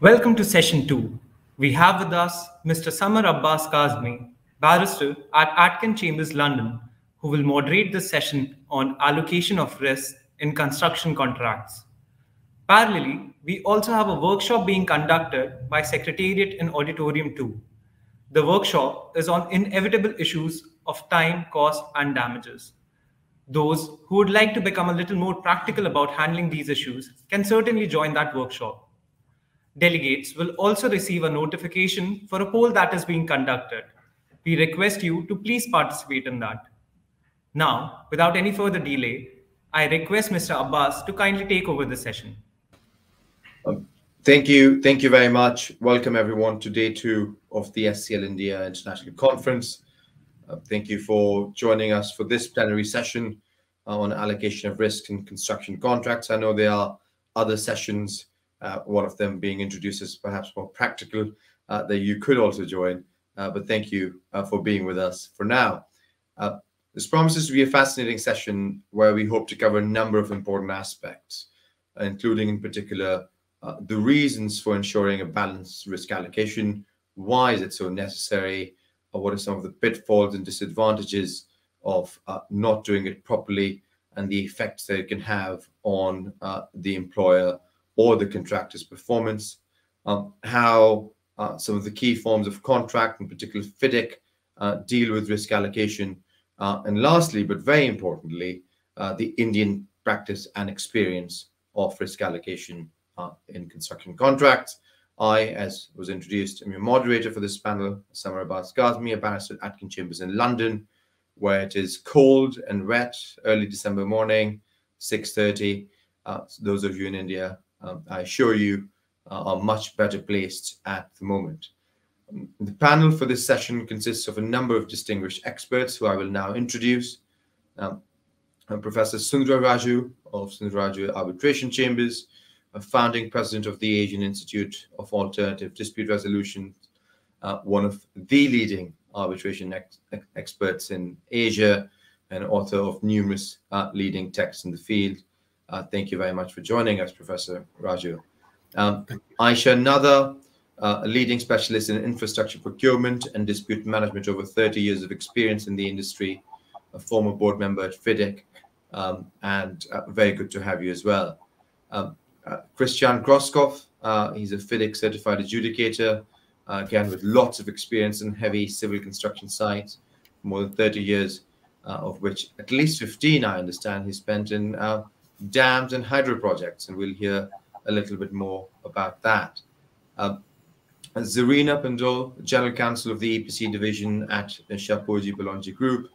Welcome to Session 2. We have with us Mr. Samar Abbas Kazmi, Barrister at Atkin Chambers, London, who will moderate this session on allocation of risk in construction contracts. Parallelly, we also have a workshop being conducted by Secretariat in Auditorium 2. The workshop is on inevitable issues of time, cost, and damages. Those who would like to become a little more practical about handling these issues can certainly join that workshop. Delegates will also receive a notification for a poll that is being conducted. We request you to please participate in that. Now, without any further delay, I request Mr. Abbas to kindly take over the session. Thank you very much. Welcome everyone to day 2 of the SCL India International Conference. Thank you for joining us for this plenary session on allocation of risk in construction contracts. I know there are other sessions, one of them being introduced as perhaps more practical, that you could also join, but thank you for being with us for now. This promises to be a fascinating session where we hope to cover a number of important aspects, including in particular the reasons for ensuring a balanced risk allocation, why is it so necessary, or what are some of the pitfalls and disadvantages of not doing it properly, and the effects that it can have on the employer or the contractor's performance, how some of the key forms of contract, in particular FIDIC, deal with risk allocation, and lastly, but very importantly, the Indian practice and experience of risk allocation in construction contracts. I, as was introduced, am your moderator for this panel, Samar Abbas Kazmi, a barrister at Atkin Chambers in London, where it is cold and wet, early December morning, 6:30. So those of you in India, I assure you, are much better placed at the moment. The panel for this session consists of a number of distinguished experts who I will now introduce. Professor Sundra Rajoo of Sundra Rajoo Arbitration Chambers, a founding president of the Asian Institute of Alternative Dispute Resolution, one of the leading arbitration experts in Asia, and author of numerous leading texts in the field. Thank you very much for joining us, Professor Rajoo. Aisha, Nadar, a leading specialist in infrastructure procurement and dispute management, over 30 years of experience in the industry, a former board member at FIDIC, and very good to have you as well. Christiaan Grosskopf, he's a FIDIC certified adjudicator, again with lots of experience in heavy civil construction sites, more than 30 years, of which at least 15, I understand, he spent in dams and hydro projects, and we'll hear a little bit more about that. Zarina Pundole, General Counsel of the EPC division at Shapoorji Pallonji Group,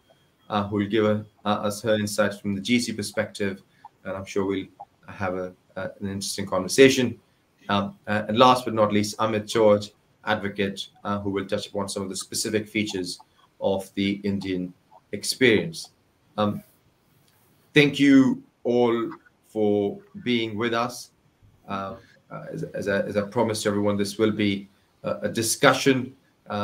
who will give us her insights from the GC perspective, and I'm sure we'll have an interesting conversation. And last but not least, Amit George, advocate, who will touch upon some of the specific features of the Indian experience. Thank you all for being with us. As I promised everyone, this will be a discussion,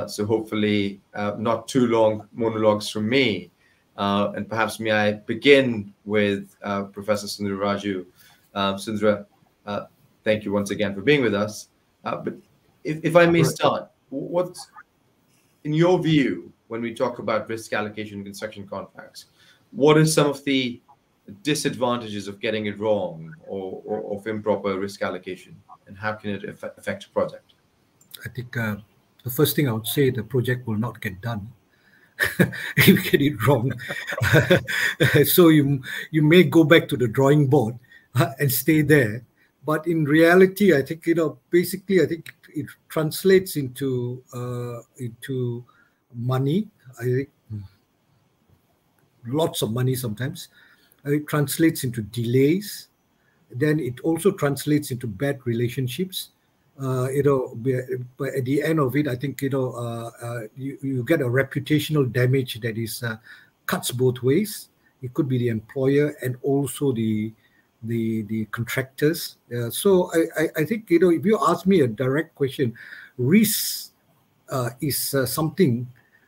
so hopefully not too long monologues from me. And perhaps may I begin with Professor Sundra Rajoo. Sundra, thank you once again for being with us. But if I may start, what's, in your view, when we talk about risk allocation in construction contracts, what are some of the disadvantages of getting it wrong, or of improper risk allocation, and how can it affect a project? I think the first thing I would say, the project will not get done if you get it wrong. So you may go back to the drawing board and stay there. But in reality, I think, basically, I think it translates into money. I think lots of money sometimes. It translates into delays. Then it also translates into bad relationships. But at the end of it, I think you get a reputational damage that is cuts both ways. It could be the employer and also the contractors. So I think, if you ask me a direct question, risk is something,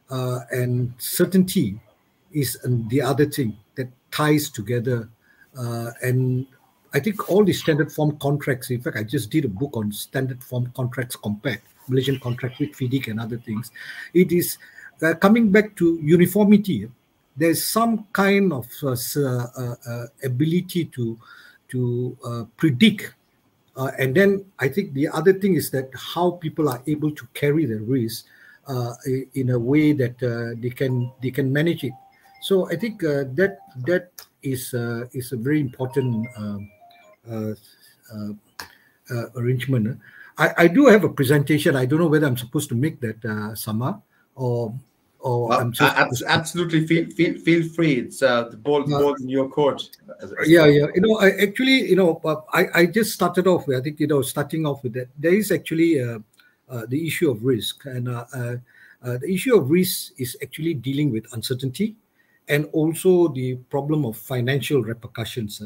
and certainty is the other thing that ties together. And I think all the standard form contracts, in fact, I just did a book on standard form contracts compared, Malaysian contract with FIDIC and other things. It is coming back to uniformity. There's some kind of ability to predict. And then I think the other thing is that how people are able to carry the risk in a way that they can manage it. So I think that is a very important arrangement. I do have a presentation. I don't know whether I'm supposed to make that, Samar, or I'm just absolutely feel free. It's the ball in your court. Yeah. You know, I actually, I just started off with, I think, starting off with that. There is actually the issue of risk, and the issue of risk is actually dealing with uncertainty, and also the problem of financial repercussions.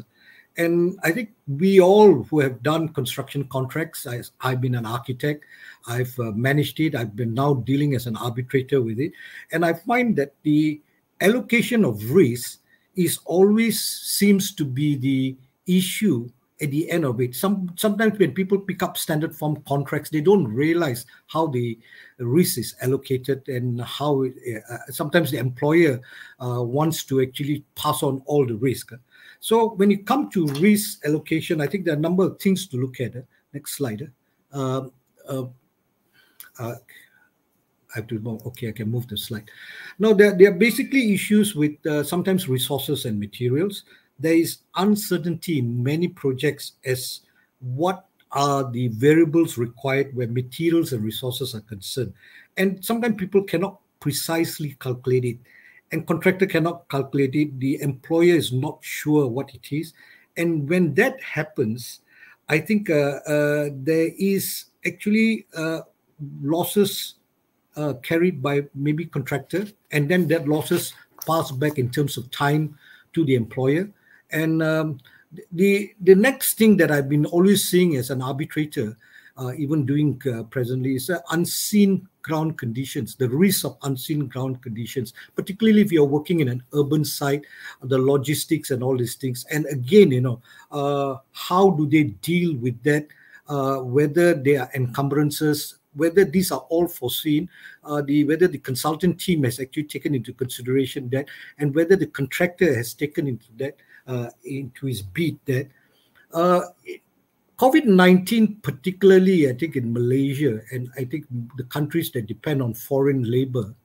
And I think we all who have done construction contracts, I've been an architect, I've managed it, I've been now dealing as an arbitrator with it. And I find that the allocation of risk is always seems to be the issue at the end of it. Sometimes when people pick up standard form contracts, they don't realize how the risk is allocated and how sometimes the employer wants to actually pass on all the risk. So when you come to risk allocation, I think there are a number of things to look at. Next slide. I have to move. Okay, I can move the slide. Now, there are basically issues with sometimes resources and materials. There is uncertainty in many projects as what are the variables required where materials and resources are concerned. And sometimes people cannot precisely calculate it. And contractor cannot calculate it. The employer is not sure what it is. And when that happens, I think there is actually losses carried by maybe contractor, and then that losses pass back in terms of time to the employer. And the next thing that I've been always seeing as an arbitrator, even doing presently, is unseen ground conditions, the risk of unseen ground conditions, particularly if you're working in an urban site, the logistics and all these things. And again, how do they deal with that? Whether they are encumbrances, whether these are all foreseen, whether the consultant team has actually taken into consideration that, and whether the contractor has taken into that, into his beat that. COVID-19, particularly, I think, in Malaysia, and I think the countries that depend on foreign labor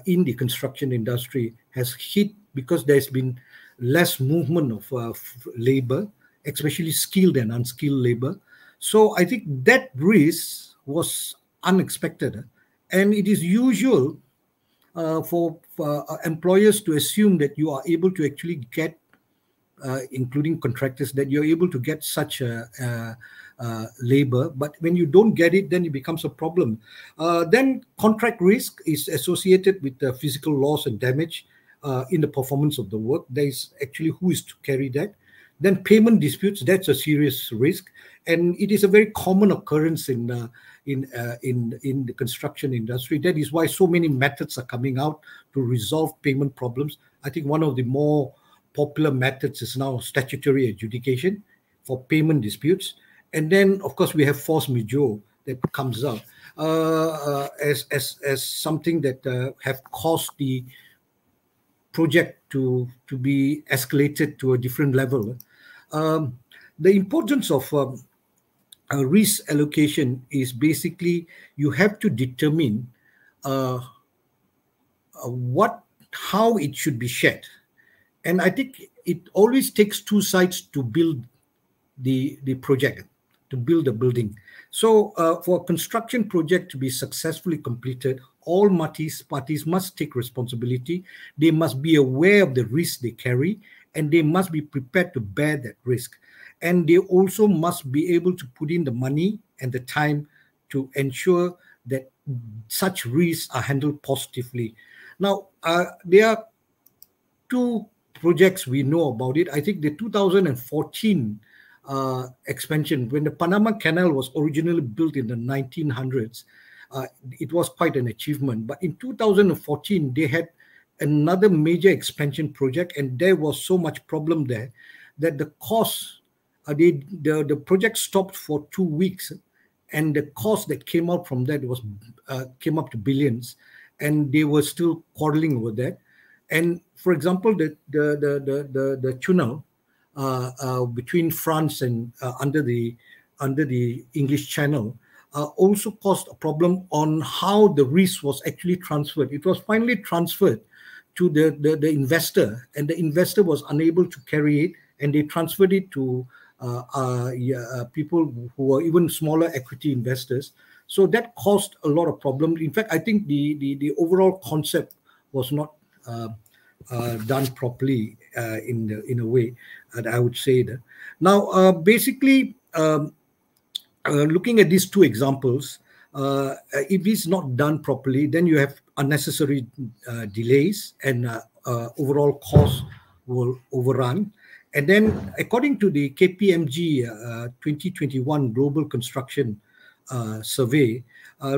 in the construction industry, has hit because there's been less movement of labor, especially skilled and unskilled labor. So I think that risk was unexpected. And it is usual for employers to assume that you are able to actually get including contractors, that you're able to get such labor, but when you don't get it, then it becomes a problem. Then contract risk is associated with the physical loss and damage in the performance of the work. There is actually who is to carry that. Then payment disputes, that's a serious risk, and it is a very common occurrence in the construction industry. That is why so many methods are coming out to resolve payment problems. I think one of the more popular methods is now statutory adjudication for payment disputes. And then, of course, we have force majeure that comes out as something that have caused the project to be escalated to a different level. The importance of risk allocation is basically you have to determine how it should be shared. And I think it always takes two sides to build the project, to build a building. So for a construction project to be successfully completed, all parties must take responsibility. They must be aware of the risk they carry, and they must be prepared to bear that risk. And they also must be able to put in the money and the time to ensure that such risks are handled positively. Now, there are two projects we know about it. I think the 2014 expansion, when the Panama Canal was originally built in the 1900s, it was quite an achievement. But in 2014, they had another major expansion project, and there was so much problem there that the cost the project stopped for 2 weeks, and the cost that came out from that was came up to billions, and they were still quarreling over that. And for example, the tunnel between France and under the English Channel also caused a problem on how the risk was actually transferred. It was finally transferred to the investor, and the investor was unable to carry it, and they transferred it to people who were even smaller equity investors. So that caused a lot of problems. In fact, I think the overall concept was not done properly in a way that I would say that. Now, basically, looking at these two examples, if it's not done properly, then you have unnecessary delays, and overall costs will overrun. And then, according to the KPMG 2021 Global Construction Survey,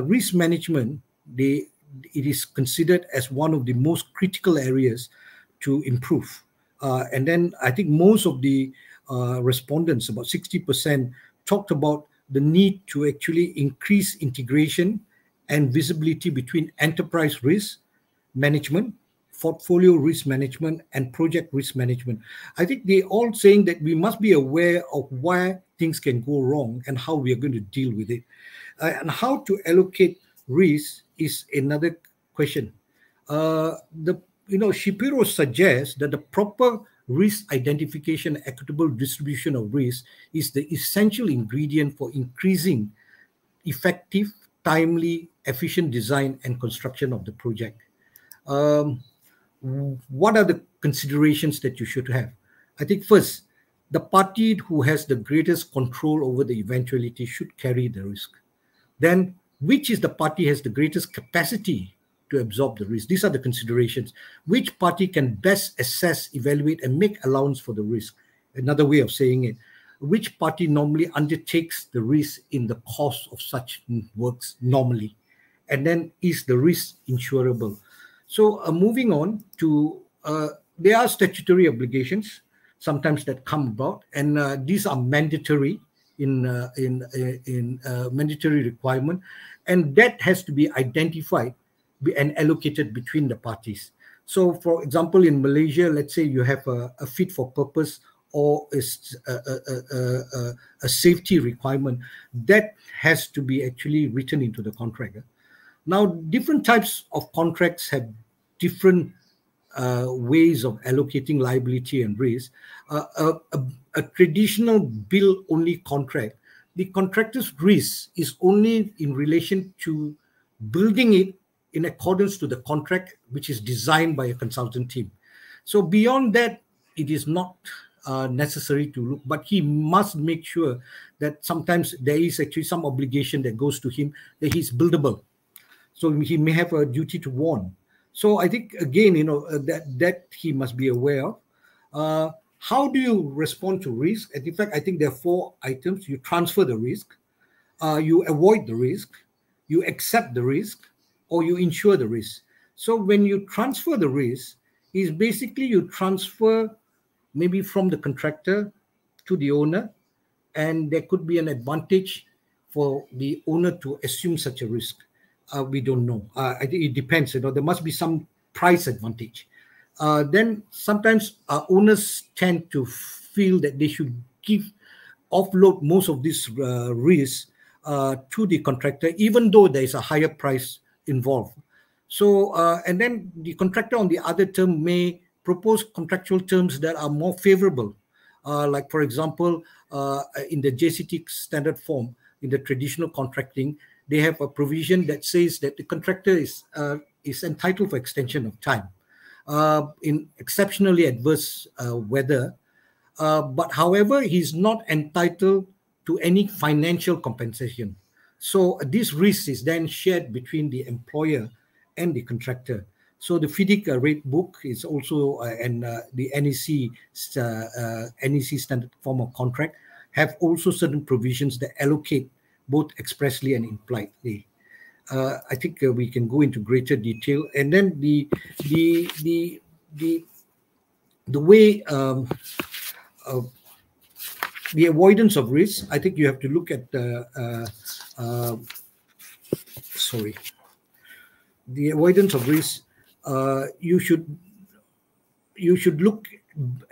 risk management, it is considered as one of the most critical areas to improve. And then I think most of the respondents, about 60%, talked about the need to actually increase integration and visibility between enterprise risk management, portfolio risk management, and project risk management. I think they're all saying that we must be aware of where things can go wrong and how we are going to deal with it. And how to allocate risk is another question. Shapiro suggests that the proper risk identification, equitable distribution of risk is the essential ingredient for increasing effective, timely, efficient design and construction of the project. What are the considerations that you should have? I think first, the party who has the greatest control over the eventuality should carry the risk. Then, which is the party has the greatest capacity to absorb the risk? These are the considerations. Which party can best assess, evaluate, and make allowance for the risk? Another way of saying it, which party normally undertakes the risk in the course of such works normally? And then, is the risk insurable? So moving on to, there are statutory obligations sometimes that come about, and these are mandatory in mandatory requirement, and that has to be identified and allocated between the parties. So, for example, in Malaysia, let's say you have a fit for purpose or a safety requirement that has to be actually written into the contract. Now, different types of contracts have different ways of allocating liability and risk. A traditional bill-only contract, the contractor's risk is only in relation to building it in accordance to the contract, which is designed by a consultant team. So beyond that, it is not necessary to look, but he must make sure that sometimes there is actually some obligation that goes to him that he's buildable. So he may have a duty to warn. So I think, again, that he must be aware of. How do you respond to risk? And in fact, I think there are 4 items. You transfer the risk, you avoid the risk, you accept the risk, or you insure the risk. So when you transfer the risk, is basically you transfer maybe from the contractor to the owner, and there could be an advantage for the owner to assume such a risk. We don't know. I think it depends. There must be some price advantage. Then sometimes owners tend to feel that they should offload most of this risk to the contractor, even though there is a higher price involved. So, and then the contractor on the other term may propose contractual terms that are more favorable. Like, for example, in the JCT standard form, in the traditional contracting, they have a provision that says that the contractor is entitled for extension of time in exceptionally adverse weather. But however, he's not entitled to any financial compensation. So this risk is then shared between the employer and the contractor. So the FIDIC rate book is also, and the NEC standard form of contract have also certain provisions that allocate both expressly and impliedly. I think we can go into greater detail, and then the way the avoidance of risk, I think you have to look at the the avoidance of risk. You should look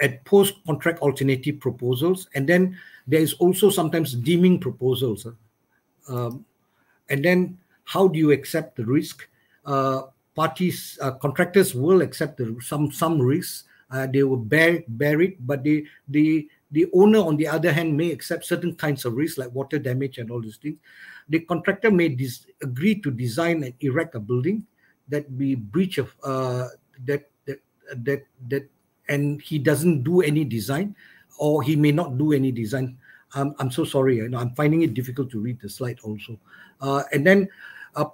at post-contract alternative proposals, and then there is also sometimes deeming proposals. And then how do you accept the risk? Contractors will accept some risks. They will bear it, but the owner, on the other hand, may accept certain kinds of risks like water damage and all these things. The contractor may agree to design and erect a building that be breach of and he doesn't do any design, or he may not do any design. I'm so sorry. I'm finding it difficult to read the slide also. And then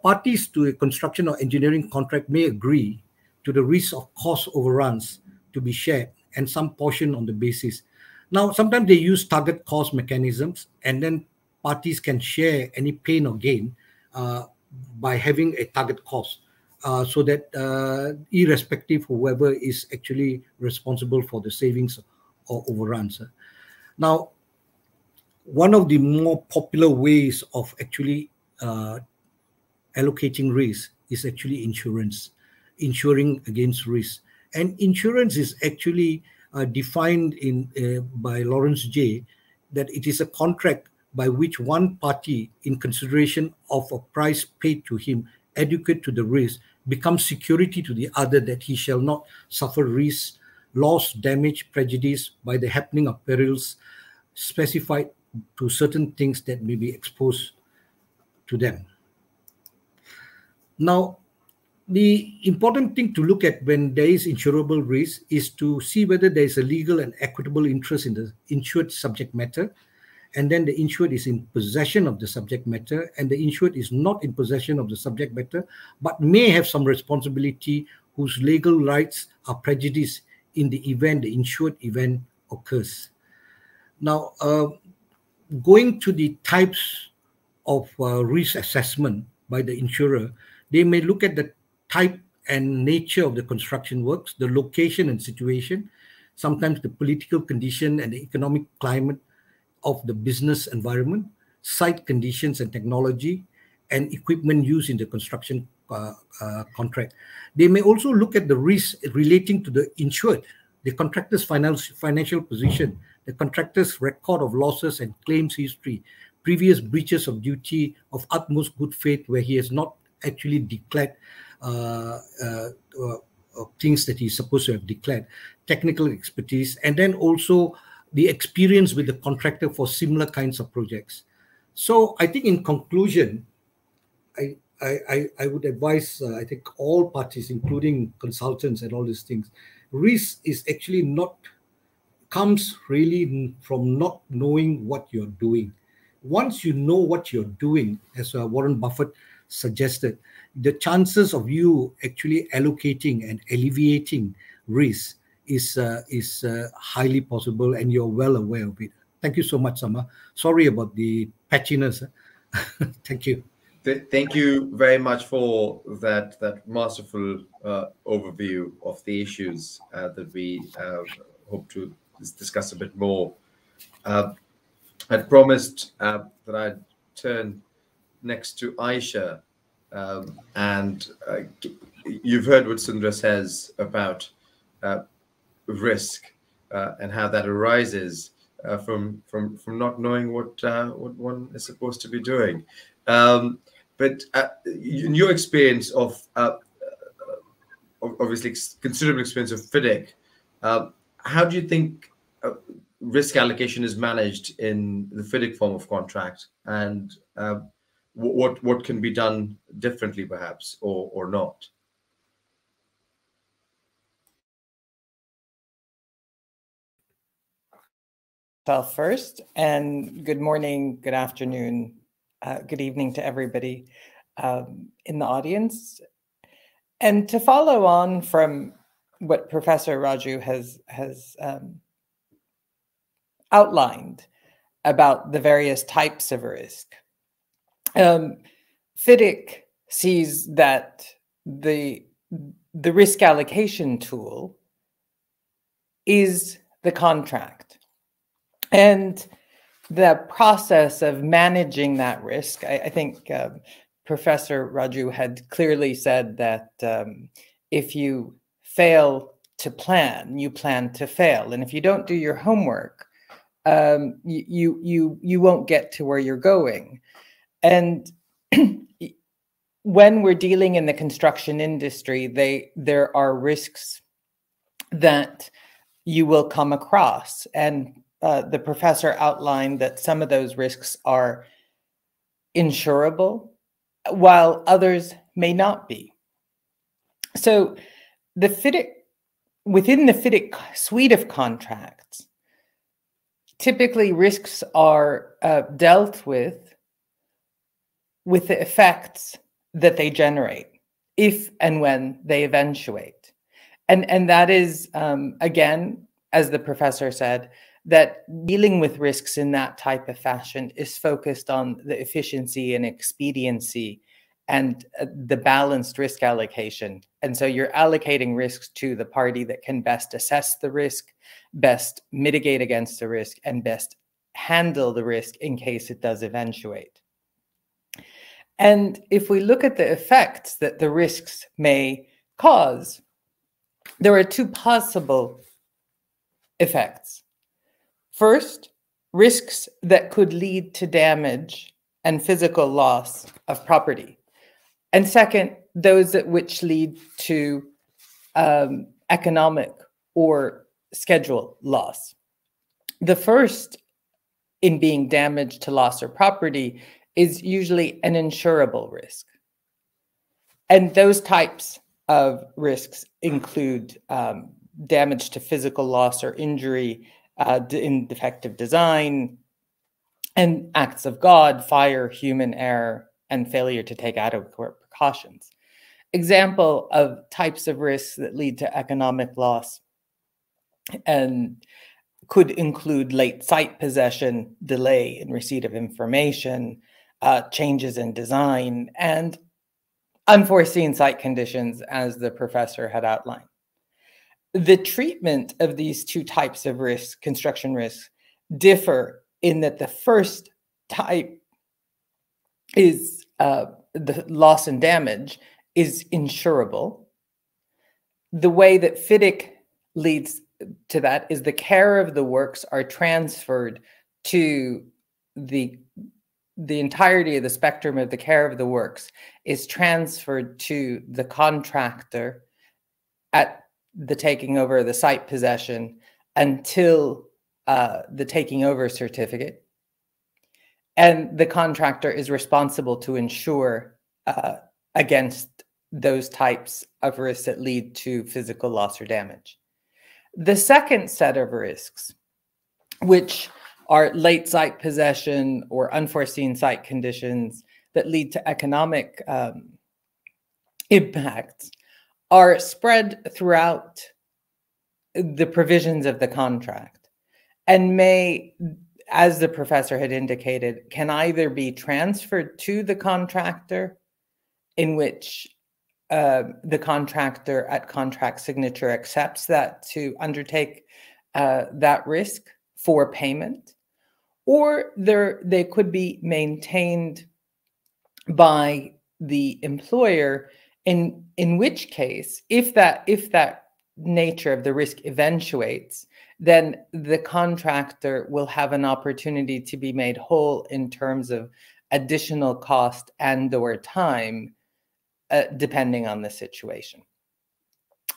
parties to a construction or engineering contract may agree to the risk of cost overruns to be shared and some portion on the basis. Now, sometimes they use target cost mechanisms, and then parties can share any pain or gain by having a target cost, so that irrespective of whoever is actually responsible for the savings or overruns. Now, one of the more popular ways of actually allocating risk is actually insurance, insuring against risk. And insurance is actually defined by Lawrence J. that it is a contract by which one party, in consideration of a price paid to him adequate to the risk, becomes security to the other that he shall not suffer risk, loss, damage, prejudice by the happening of perils specified to certain things that may be exposed to them. Now, the important thing to look at when there is insurable risk is to see whether there is a legal and equitable interest in the insured subject matter, and then the insured is in possession of the subject matter, and the insured is not in possession of the subject matter, but may have some responsibility whose legal rights are prejudiced in the event the insured event occurs. Now, going to the types of risk assessment by the insurer, they may look at the type and nature of the construction works, the location and situation, sometimes the political condition and the economic climate of the business environment, site conditions and technology, and equipment used in the construction contract. They may also look at the risks relating to the insured, the contractor's financial position, the contractor's record of losses and claims history, previous breaches of duty of utmost good faith where he has not actually declared things that he's supposed to have declared, technical expertise, and then also the experience with the contractor for similar kinds of projects. So I think in conclusion, I would advise, I think all parties, including consultants and all these things, risk is actually comes really from not knowing what you're doing. Once you know what you're doing, as Warren Buffett suggested, the chances of you actually allocating and alleviating risk is highly possible, and you're well aware of it. Thank you so much, Samar. Sorry about the patchiness. Thank you. Thank you very much for that masterful overview of the issues that we hope to discuss a bit more. I'd promised that I'd turn next to Aisha, and you've heard what Sundra says about risk and how that arises from not knowing what one is supposed to be doing. But in your experience of obviously considerable experience of FIDIC, how do you think risk allocation is managed in the FIDIC form of contract, and what can be done differently perhaps or not? First, and good morning, good afternoon, good evening to everybody in the audience. And to follow on from what Professor Rajoo has outlined about the various types of risk, FIDIC sees that the risk allocation tool is the contract. And the process of managing that risk, I think Professor Rajoo had clearly said that if you fail to plan, you plan to fail. And if you don't do your homework, you won't get to where you're going. And when we're dealing in the construction industry, there are risks that you will come across. And the professor outlined that some of those risks are insurable, while others may not be. So the FIDIC, within the FIDIC suite of contracts, typically risks are dealt with the effects that they generate, if and when they eventuate. And that is, again, as the professor said, that dealing with risks in that type of fashion is focused on the efficiency and expediency and the balanced risk allocation. And so you're allocating risks to the party that can best assess the risk, best mitigate against the risk, and best handle the risk in case it does eventuate. And if we look at the effects that the risks may cause, there are two possible effects. First, risks that could lead to damage and physical loss of property. And second, those which lead to economic or schedule loss. The first, in being damage to loss or property, is usually an insurable risk. And those types of risks include damage to physical loss or injury in defective design, and acts of God, fire, human error, and failure to take adequate precautions. Example of types of risks that lead to economic loss and could include late site possession, delay in receipt of information, changes in design, and unforeseen site conditions, as the professor had outlined. The treatment of these two types of risks, construction risks, differ in that the first type is the loss and damage is insurable. The way that FIDIC leads to that is the care of the works are transferred to the entirety of the spectrum of the care of the works is transferred to the contractor at the taking over of the site possession until the taking over certificate. And the contractor is responsible to insure against those types of risks that lead to physical loss or damage. The second set of risks, which are late site possession or unforeseen site conditions that lead to economic impacts, are spread throughout the provisions of the contract and may, as the professor had indicated, can either be transferred to the contractor, in which the contractor at contract signature accepts that to undertake that risk for payment, or they could be maintained by the employer, in which case, if that nature of the risk eventuates, then the contractor will have an opportunity to be made whole in terms of additional cost and or time, depending on the situation.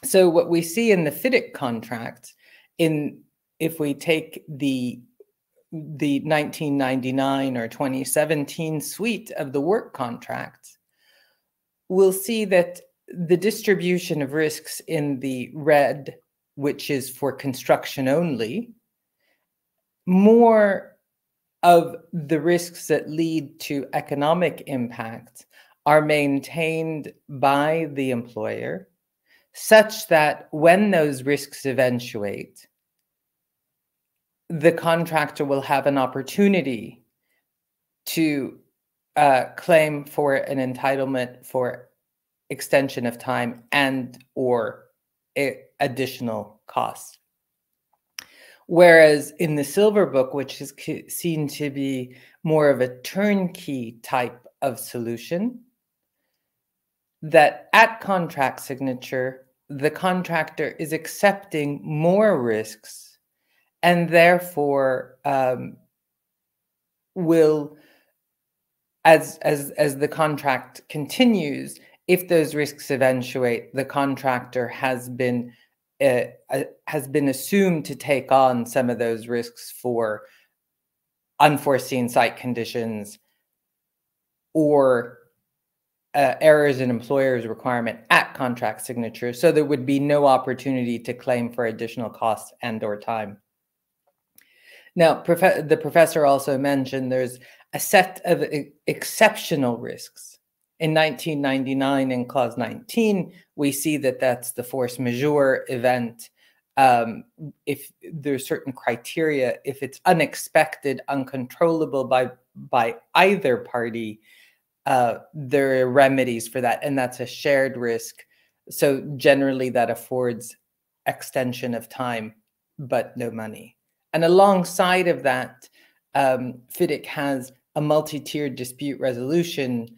So what we see in the FIDIC contract, if we take the 1999 or 2017 suite of the work contracts, we'll see that the distribution of risks in the red, which is for construction only, more of the risks that lead to economic impact are maintained by the employer, such that when those risks eventuate, the contractor will have an opportunity to claim for an entitlement for extension of time and or additional costs. Whereas in the Silver Book, which is seen to be more of a turnkey type of solution, that at contract signature, the contractor is accepting more risks and therefore will, as the contract continues, if those risks eventuate, the contractor has been assumed to take on some of those risks for unforeseen site conditions or errors in employer's requirement at contract signature, so there would be no opportunity to claim for additional costs and or time. Now, the professor also mentioned there's a set of exceptional risks. In 1999, in Clause 19, we see that that's the force majeure event. If there's certain criteria, if it's unexpected, uncontrollable by either party, there are remedies for that, and that's a shared risk. So generally that affords extension of time, but no money. And alongside of that, FIDIC has a multi-tiered dispute resolution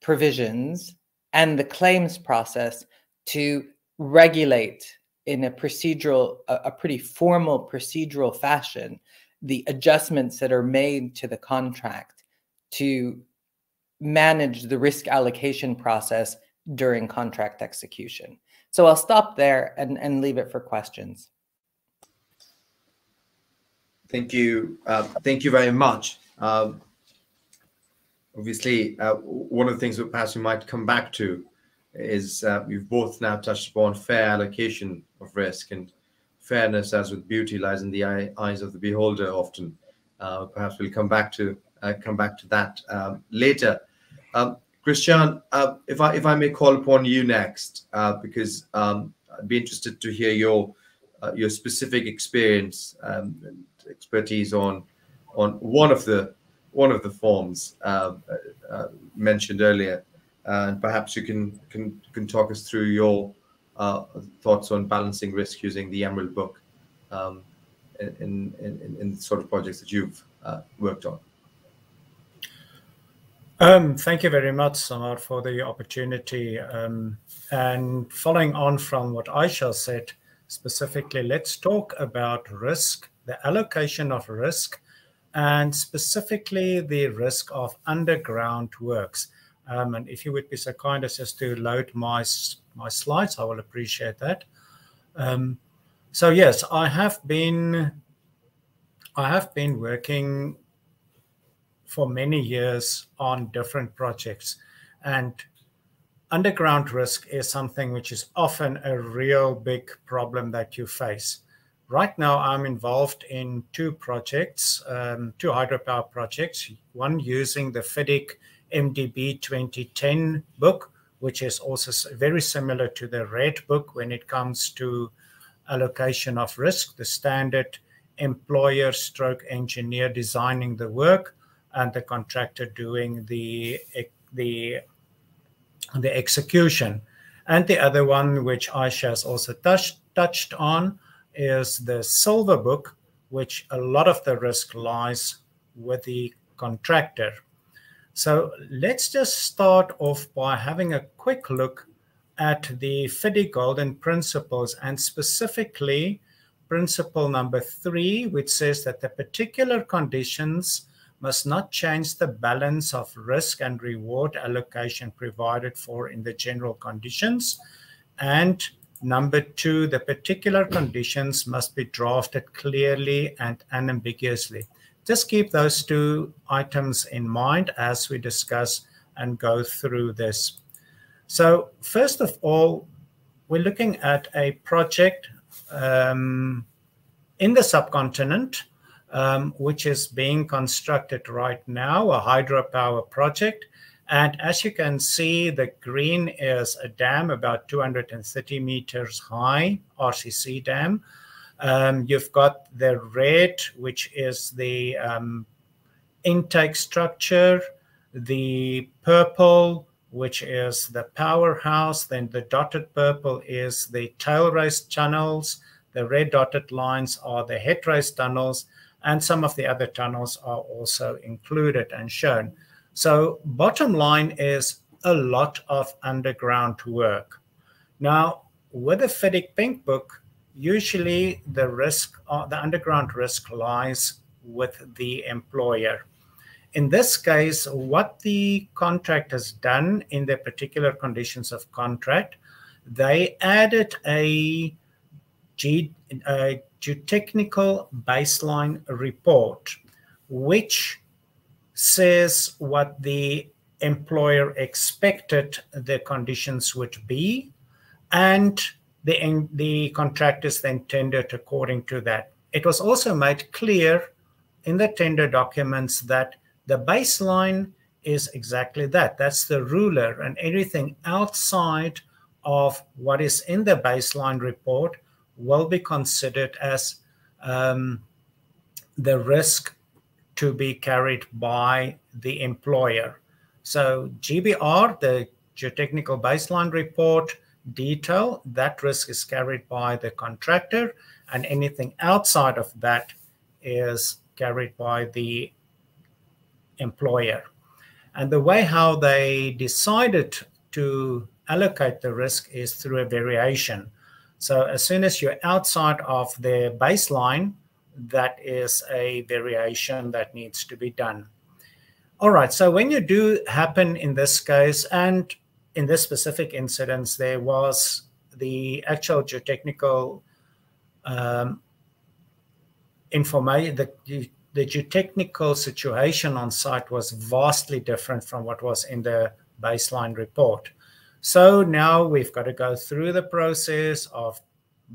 provisions and the claims process to regulate in a pretty formal procedural fashion the adjustments that are made to the contract to manage the risk allocation process during contract execution. So I'll stop there and leave it for questions. Thank you. Thank you very much. Obviously, one of the things that perhaps we might come back to is you've both now touched upon fair allocation of risk, and fairness, as with beauty, lies in the eyes of the beholder often. Perhaps we'll come back to that later. Christiaan, if I may call upon you next, because I'd be interested to hear your specific experience and expertise on one of the forms mentioned earlier, and perhaps you can talk us through your thoughts on balancing risk using the Emerald Book in the sort of projects that you've worked on. Thank you very much, Samar, for the opportunity. And following on from what Aisha said, specifically, let's talk about risk, the allocation of risk, and specifically the risk of underground works. And if you would be so kind as just to load my slides, I will appreciate that. So yes, I have been working for many years on different projects, and underground risk is something which is often a real big problem that you face. Right now, I'm involved in two projects, two hydropower projects, one using the FIDIC MDB 2010 book, which is also very similar to the Red Book when it comes to allocation of risk, the standard employer/engineer designing the work and the contractor doing the execution. And the other one, which Aisha has also touched on, is the Silver Book, which a lot of the risk lies with the contractor. So let's just start off by having a quick look at the FIDIC Golden Principles, and specifically principle number 3, which says that the particular conditions must not change the balance of risk and reward allocation provided for in the general conditions. And number 2, the particular conditions must be drafted clearly and unambiguously. Just keep those two items in mind as we discuss and go through this. So first of all, we're looking at a project in the subcontinent, which is being constructed right now, a hydropower project. And as you can see, the green is a dam about 230 meters high, RCC dam. You've got the red, which is the intake structure, the purple, which is the powerhouse, then the dotted purple is the tail race channels, The red dotted lines are the head race tunnels, and some of the other tunnels are also included and shown. So bottom line is a lot of underground work. Now, with the FIDIC Pink Book, usually the risk, the underground risk lies with the employer. In this case, what the contract has done in the particular conditions of contract, they added a geotechnical baseline report, which says what the employer expected the conditions would be, and the contractors then tendered according to that. It was also made clear in the tender documents that the baseline is exactly that. That's the ruler, and anything outside of what is in the baseline report will be considered as the risk to be carried by the employer. So GBR, the geotechnical baseline report detail, that risk is carried by the contractor, and anything outside of that is carried by the employer. And the way how they decided to allocate the risk is through a variation. So as soon as you're outside of the baseline, that is a variation that needs to be done. All right, so when you do happen in this case, and in this specific incident, there was the actual geotechnical information, the geotechnical situation on site was vastly different from what was in the baseline report. So now we've got to go through the process of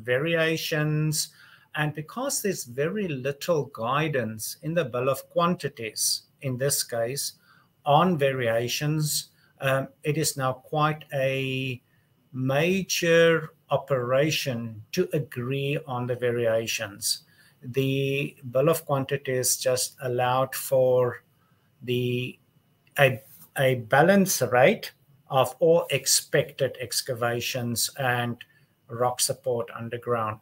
variations, and because there's very little guidance in the bill of quantities, in this case, on variations, it is now quite a major operation to agree on the variations. The bill of quantities just allowed for a balance rate of all expected excavations and rock support underground.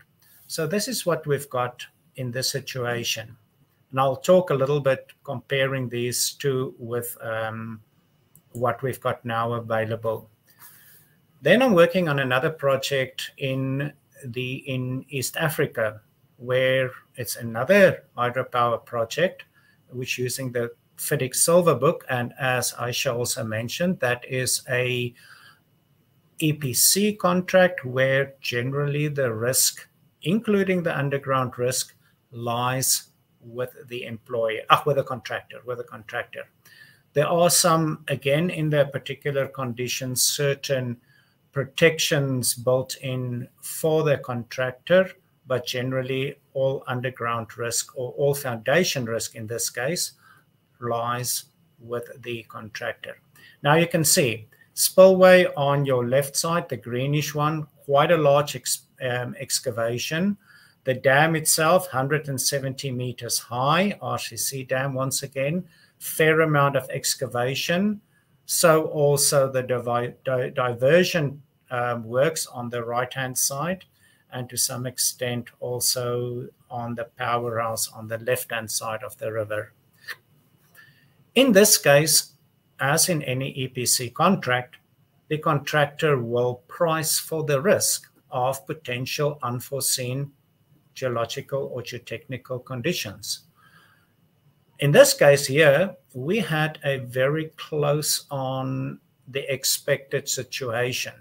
So this is what we've got in this situation. And I'll talk a little bit comparing these two with what we've got now available. Then I'm working on another project in East Africa, where it's another hydropower project, which using the FIDIC Silver Book. And as Aisha also mentioned, that is a EPC contract where generally the risk, including the underground risk, lies with the employer, with the contractor. There are some, again, in their particular conditions, certain protections built in for the contractor, but generally all underground risk, or all foundation risk in this case, lies with the contractor. Now you can see spillway on your left side, the greenish one, quite a large excavation. The dam itself, 170 meters high, RCC dam once again, fair amount of excavation. So also the diversion works on the right-hand side, and to some extent also on the powerhouse on the left-hand side of the river. In this case, as in any EPC contract, the contractor will price for the risk of potential unforeseen geological or geotechnical conditions. In this case here, we had a very close on the expected situation.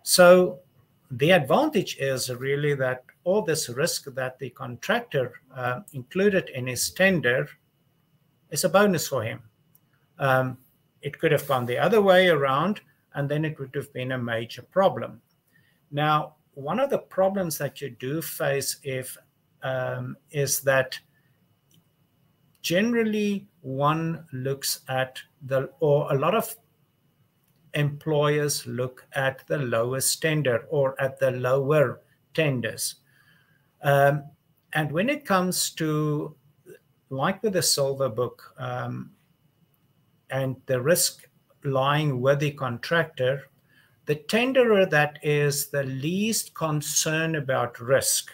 So the advantage is really that all this risk that the contractor included in his tender is a bonus for him. It could have gone the other way around, and then it would have been a major problem. Now, one of the problems that you do face is that generally one looks at or a lot of employers look at the lowest tender or at the lower tenders. And when it comes to, like with the Silver Book, and the risk lying with the contractor, the tenderer that is the least concerned about risk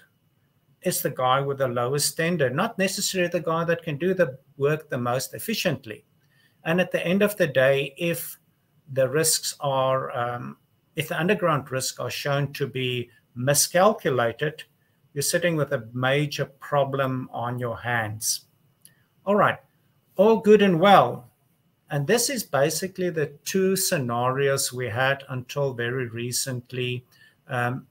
is the guy with the lowest tender, not necessarily the guy that can do the work the most efficiently. And at the end of the day, if the risks are, if the underground risks are shown to be miscalculated, you're sitting with a major problem on your hands. All right, all good and well. And this is basically the two scenarios we had until very recently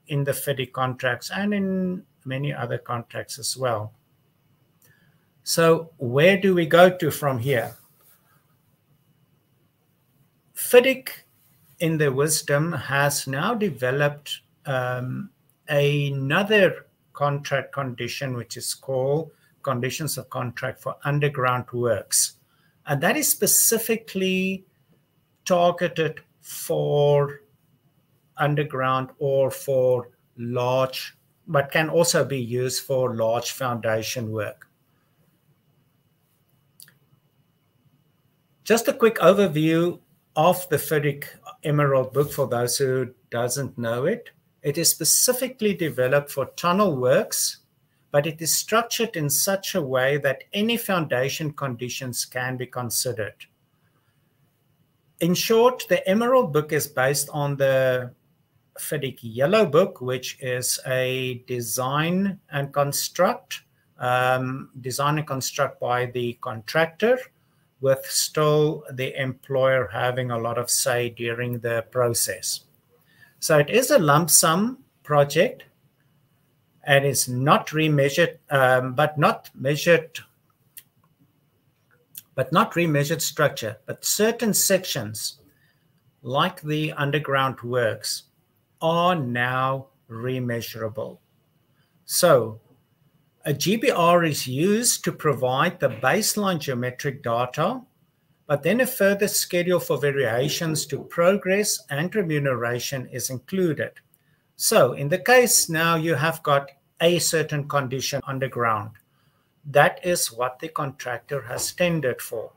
in the FIDIC contracts and in many other contracts as well. So where do we go to from here? FIDIC, in their wisdom, has now developed another contract condition, which is called conditions of contract for underground works. And that is specifically targeted for underground or for large, but can also be used for large foundation work. Just a quick overview of the FIDIC Emerald Book for those who doesn't know it. It is specifically developed for tunnel works, but it is structured in such a way that any foundation conditions can be considered. In short, the Emerald Book is based on the FIDIC Yellow Book, which is a design and construct by the contractor, with still the employer having a lot of say during the process. So it is a lump sum project, and it's not remeasured, but not remeasured structure. But certain sections, like the underground works, are now remeasurable. So a GBR is used to provide the baseline geometric data, but then a further schedule for variations to progress and remuneration is included. So in the case now you have got a certain condition underground. That is what the contractor has tendered for.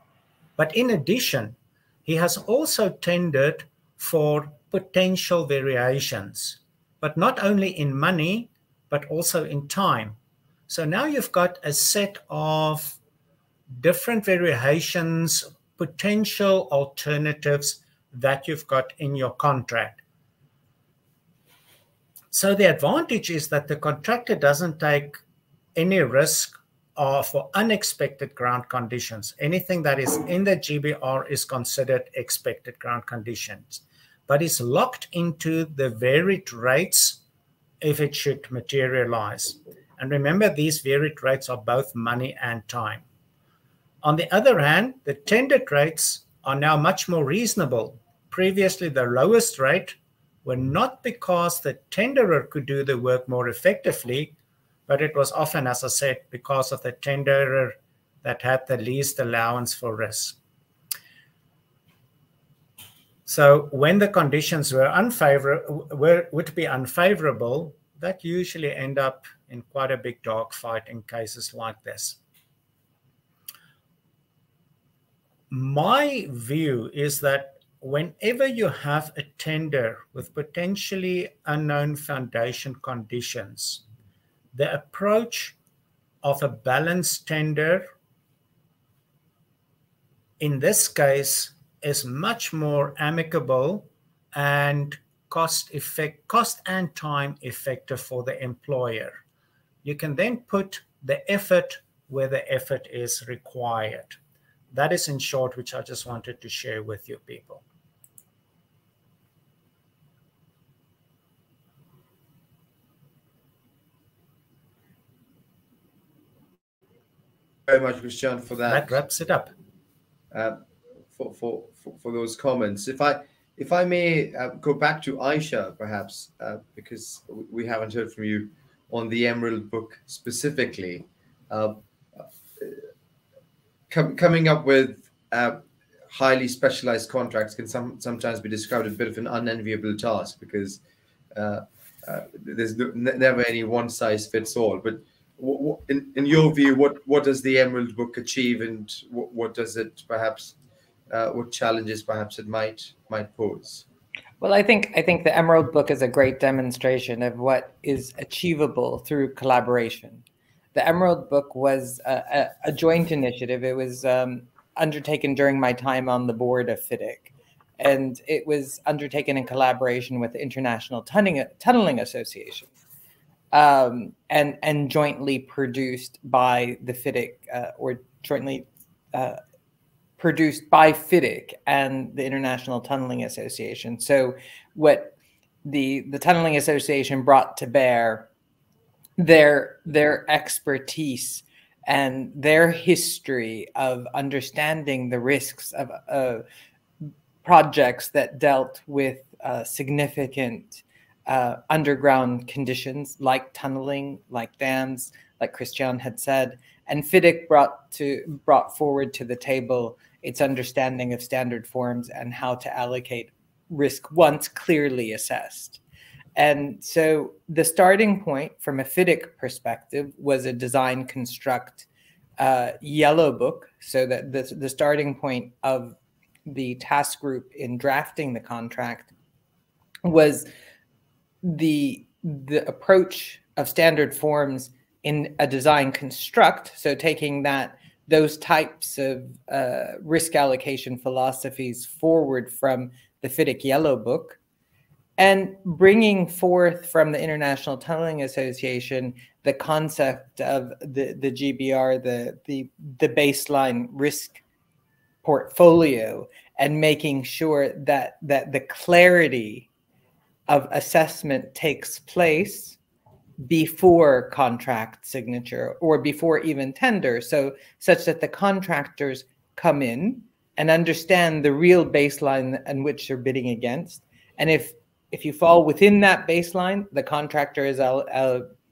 But in addition, he has also tendered for potential variations, but not only in money, but also in time. So now you've got a set of different variations, potential alternatives that you've got in your contract. So the advantage is that the contractor doesn't take any risk for unexpected ground conditions. Anything that is in the GBR is considered expected ground conditions, but is locked into the varied rates if it should materialize. And remember, these varied rates are both money and time. On the other hand, the tendered rates are now much more reasonable. Previously, the lowest rate were not because the tenderer could do the work more effectively, but it was often, as I said, because of the tenderer that had the least allowance for risk. So when the conditions were would be unfavorable, that usually end up in quite a big dogfight in cases like this. My view is that whenever you have a tender with potentially unknown foundation conditions, the approach of a balanced tender in this case is much more amicable and cost and time effective for the employer. You can then put the effort where the effort is required. That is in short, which I just wanted to share with you people. Very much, Christiaan, for that. That wraps it up. For those comments. If I may go back to Aisha, perhaps, because we haven't heard from you on the Emerald Book specifically. Coming up with highly specialized contracts can sometimes be described as a bit of an unenviable task, because there's never any one size fits all. But in your view, what does the Emerald Book achieve, and what does it perhaps, what challenges perhaps it might pose? Well, I think the Emerald Book is a great demonstration of what is achievable through collaboration. The Emerald Book was a joint initiative. It was undertaken during my time on the board of FIDIC, and it was undertaken in collaboration with the International Tunneling Association, and jointly produced by the FIDIC, or jointly produced by FIDIC and the International Tunneling Association. So what the Tunneling Association brought to bear, their expertise and their history of understanding the risks of projects that dealt with significant underground conditions like tunneling, like dams, like Christiaan had said, and FIDIC brought forward to the table its understanding of standard forms and how to allocate risk once clearly assessed. And so the starting point from a FIDIC perspective was a design construct yellow book, so that the starting point of the task group in drafting the contract was the approach of standard forms in a design construct. So taking those types of risk allocation philosophies forward from the FIDIC Yellow Book, and bringing forth from the International Tunneling Association the concept of the GBR, the baseline risk portfolio, and making sure that the clarity of assessment takes place before contract signature or before even tender, so such that the contractors come in and understand the real baseline in which they're bidding against. And if you fall within that baseline, the contractor is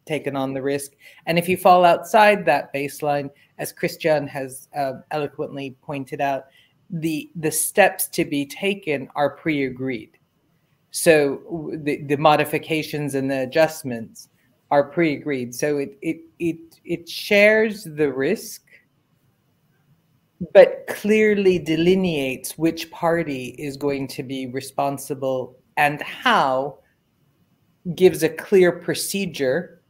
taken on the risk. And if you fall outside that baseline, as Christiaan has eloquently pointed out, the steps to be taken are pre-agreed. So the modifications and the adjustments are pre-agreed. So it shares the risk, but clearly delineates which party is going to be responsible and how, gives a clear procedure,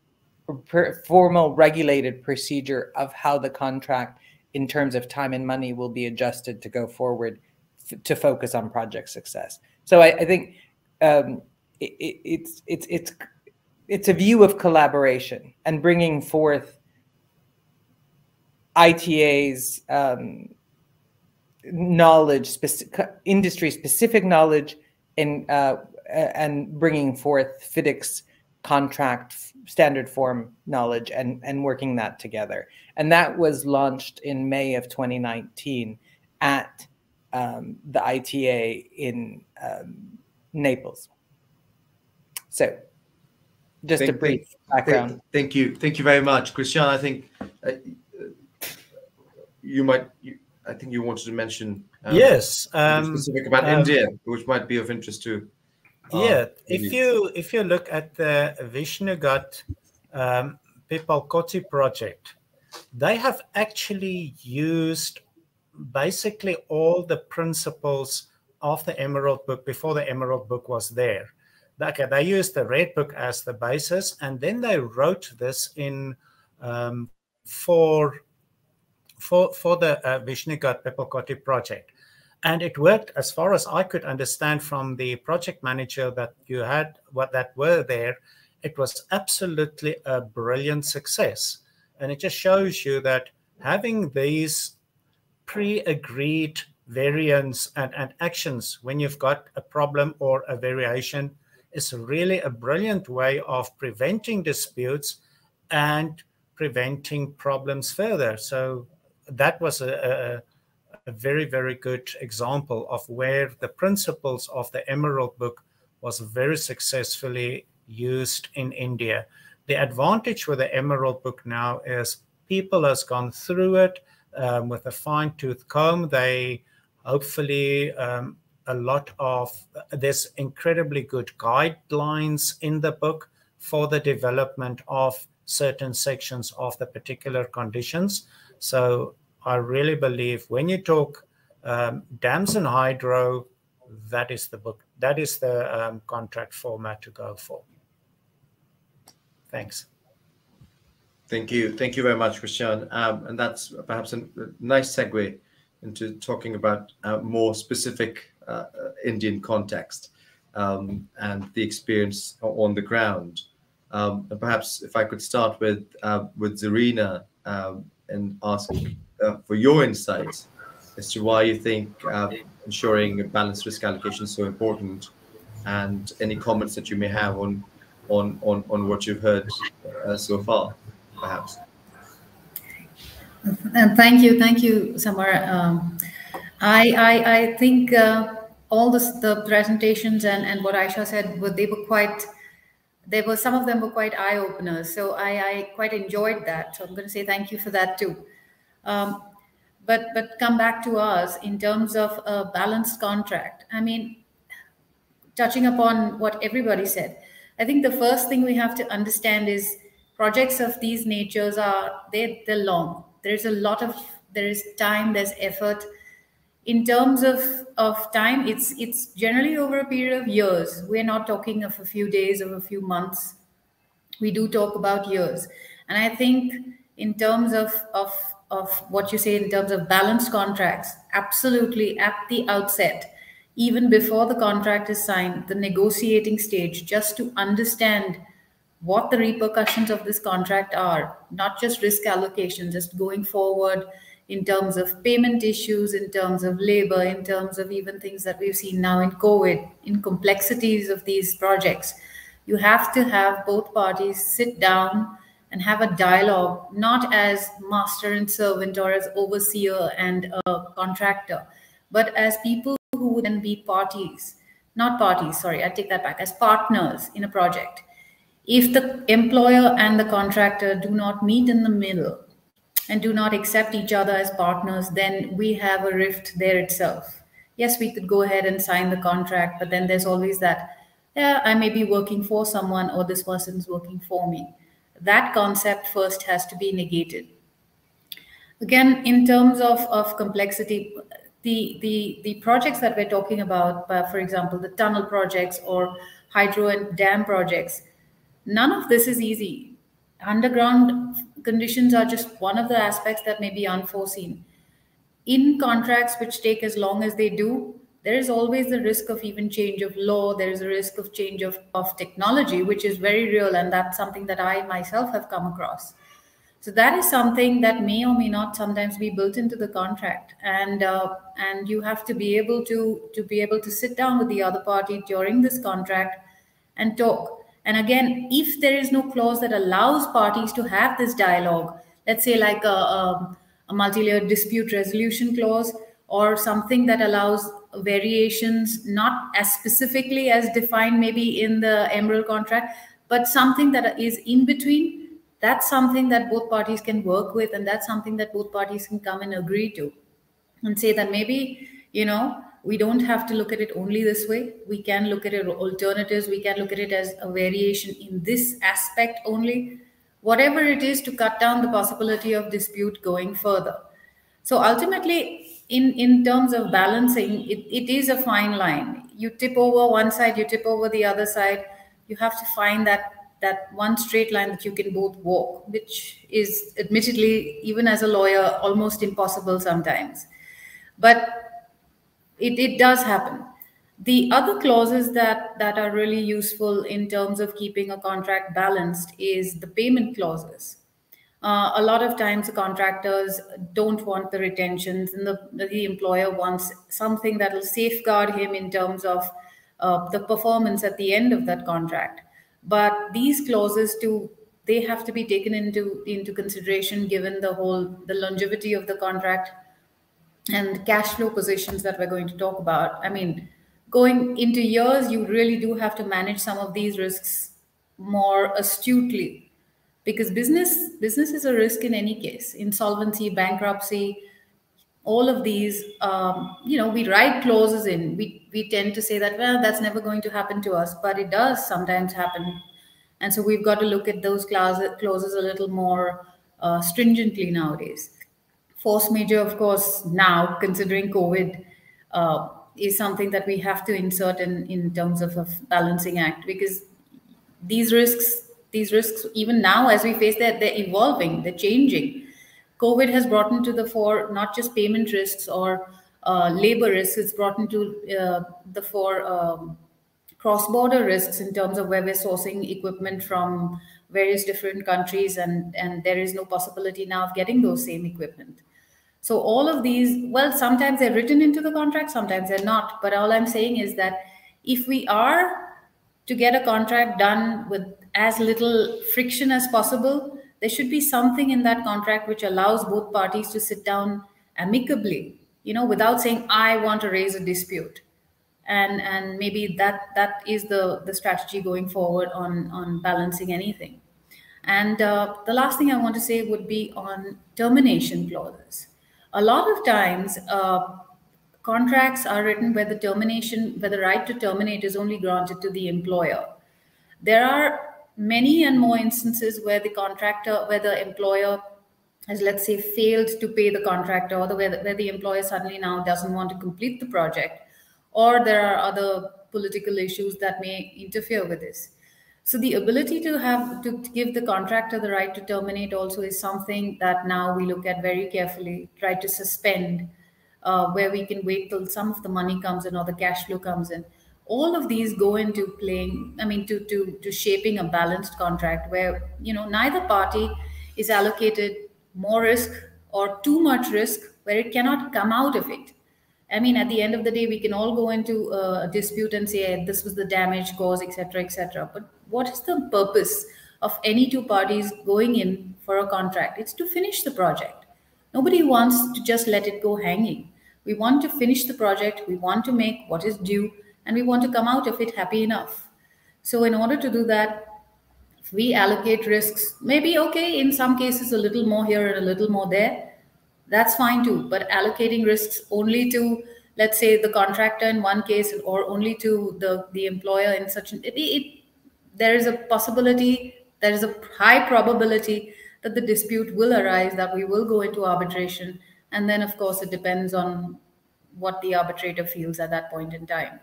formal regulated procedure of how the contract in terms of time and money will be adjusted to go forward to focus on project success. So I think it's a view of collaboration and bringing forth ITA's knowledge, industry-specific knowledge, and bringing forth FIDIC's contract standard form knowledge and working that together. And that was launched in May of 2019 at the ITA in Naples. So just a brief background. Thank you very much, Christiaan. I think I think you wanted to mention yes, specific about India, which might be of interest to. Yeah, if you look at the Vishnugat Pipalkoti project, they have actually used basically all the principles of the Emerald Book before the Emerald Book was there. Okay, they used the Red Book as the basis, and then they wrote this in for the Vishnugat Pipalkoti project. And it worked, as far as I could understand from the project manager that you had, that were there. It was absolutely a brilliant success. And it just shows you that having these pre-agreed variants and actions when you've got a problem or a variation is really a brilliant way of preventing disputes and preventing problems further. So that was a very, very good example of where the principles of the Emerald Book was very successfully used in India. The advantage with the Emerald Book now is people has gone through it with a fine-tooth comb. They hopefully there's incredibly good guidelines in the book for the development of certain sections of the particular conditions. So I really believe when you talk dams and hydro, that is the book. That is the contract format to go for. Thanks. Thank you very much, Christiaan. And that's perhaps a nice segue into talking about more specific Indian context and the experience on the ground. And perhaps if I could start with Zarina and ask for your insights as to why you think ensuring a balanced risk allocation is so important, and any comments that you may have on what you've heard so far, perhaps. Thank you, Samar. I think all the presentations and what Aisha said, some of them were quite eye openers. So I quite enjoyed that. So I'm going to say thank you for that too. But come back to us in terms of a balanced contract. I mean, touching upon what everybody said, I think the first thing we have to understand is projects of these natures they're long. There is time, there's effort. In terms of time, it's generally over a period of years. We're not talking of a few days or a few months. We do talk about years. And I think in terms of what you say in terms of balanced contracts, absolutely at the outset, even before the contract is signed, the negotiating stage, just to understand what the repercussions of this contract are, not just risk allocation, just going forward in terms of payment issues, in terms of labor, in terms of even things that we've seen now in COVID, in complexities of these projects. You have to have both parties sit down and have a dialogue, not as master and servant or as overseer and a contractor, but as people who would then be parties, not parties, sorry, I take that back, as partners in a project. If the employer and the contractor do not meet in the middle and do not accept each other as partners, then we have a rift there itself. Yes, we could go ahead and sign the contract, but then there's always that, yeah, I may be working for someone or this person's working for me. That concept first has to be negated. Again, in terms of complexity, the projects that we're talking about, for example, the tunnel projects or hydro and dam projects, none of this is easy. Underground conditions are just one of the aspects that may be unforeseen. In contracts which take as long as they do, there is always the risk of even change of law. There is a risk of change of technology, which is very real. And that's something that I myself have come across. So that is something that may or may not sometimes be built into the contract. And you have to be able to sit down with the other party during this contract and talk. And again, if there is no clause that allows parties to have this dialogue, let's say like a multi-layered dispute resolution clause or something that allows variations, not as specifically as defined maybe in the Emerald contract, but something that is in between, that's something that both parties can work with, and that's something that both parties can come and agree to and say that maybe, we don't have to look at it only this way. We can look at it alternatives. We can look at it as a variation in this aspect only, whatever it is to cut down the possibility of dispute going further. So ultimately, in terms of balancing, it is a fine line. You tip over one side, you tip over the other side. You have to find that one straight line that you can both walk, which is admittedly, even as a lawyer, almost impossible sometimes. But it does happen. The other clauses that are really useful in terms of keeping a contract balanced is the payment clauses. A lot of times the contractors don't want the retentions, and the employer wants something that will safeguard him in terms of the performance at the end of that contract. But these clauses they have to be taken into consideration given the longevity of the contract and cash flow positions that we're going to talk about. I mean, going into years, you really do have to manage some of these risks more astutely, because business is a risk in any case. Insolvency, bankruptcy, all of these, we write clauses in. We tend to say that, well, that's never going to happen to us, but it does sometimes happen. And so we've got to look at those clauses a little more stringently nowadays. Force majeure, of course, now considering COVID, is something that we have to insert in terms of a balancing act, because these risks, even now as we face that, they're evolving, they're changing. COVID has brought into the fore not just payment risks or labor risks, it's brought into the fore cross-border risks in terms of where we're sourcing equipment from various different countries, and there is no possibility now of getting those same equipment. So all of these, well, sometimes they're written into the contract, sometimes they're not. But all I'm saying is that if we are to get a contract done with as little friction as possible, there should be something in that contract which allows both parties to sit down amicably, without saying, I want to raise a dispute. And maybe that is the strategy going forward on balancing anything. And the last thing I want to say would be on termination clauses. A lot of times, contracts are written where the right to terminate is only granted to the employer. There are many and more instances where the employer has, let's say, failed to pay the contractor, or where the employer suddenly now doesn't want to complete the project, or there are other political issues that may interfere with this. So the ability to give the contractor the right to terminate also is something that now we look at very carefully, try to suspend, where we can wait till some of the money comes in or the cash flow comes in. All of these go into to shaping a balanced contract where, neither party is allocated more risk or too much risk where it cannot come out of it. At the end of the day, we can all go into a dispute and say, hey, this was the damage caused, etc., etc. But what is the purpose of any two parties going in for a contract? It's to finish the project. Nobody wants to just let it go hanging. We want to finish the project. We want to make what is due, and we want to come out of it happy enough. So in order to do that, if we allocate risks, maybe, okay, in some cases, a little more here and a little more there, that's fine too. But allocating risks only to, let's say, the contractor in one case, or only to the employer in such there is a possibility, there is a high probability that the dispute will arise, that we will go into arbitration. And then, of course, it depends on what the arbitrator feels at that point in time.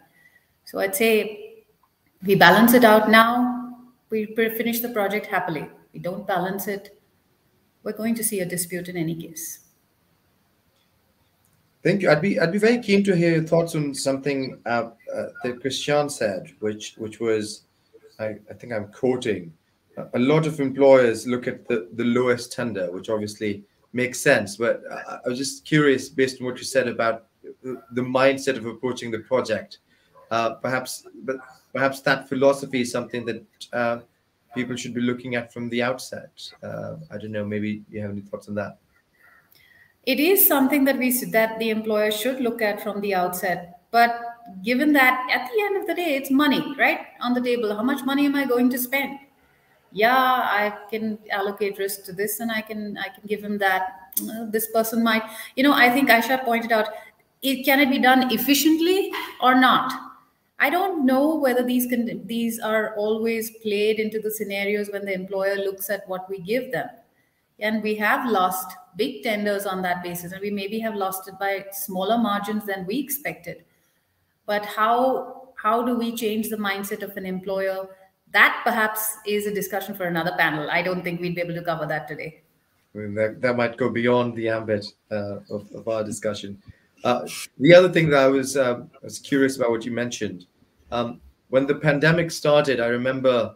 So I'd say we balance it out now, we finish the project happily. We don't balance it, we're going to see a dispute in any case. Thank you. I'd be very keen to hear your thoughts on something that Christiaan said, which was, I think I'm quoting, a lot of employers look at the lowest tender, which obviously makes sense. But I was just curious, based on what you said about the mindset of approaching the project, perhaps that philosophy is something that people should be looking at from the outset. I don't know, maybe you have any thoughts on that? It is something that the employer should look at from the outset. But given that at the end of the day, it's money, right, on the table. How much money am I going to spend? Yeah, I can allocate risk to this, and I can give him that. This person might, I think Aisha pointed out, can it be done efficiently or not? I don't know whether these are always played into the scenarios when the employer looks at what we give them. And we have lost big tenders on that basis, and we maybe have lost it by smaller margins than we expected. But how do we change the mindset of an employer? That perhaps is a discussion for another panel. I don't think we'd be able to cover that today. I mean, that might go beyond the ambit of our discussion. The other thing that I was curious about what you mentioned, when the pandemic started, I remember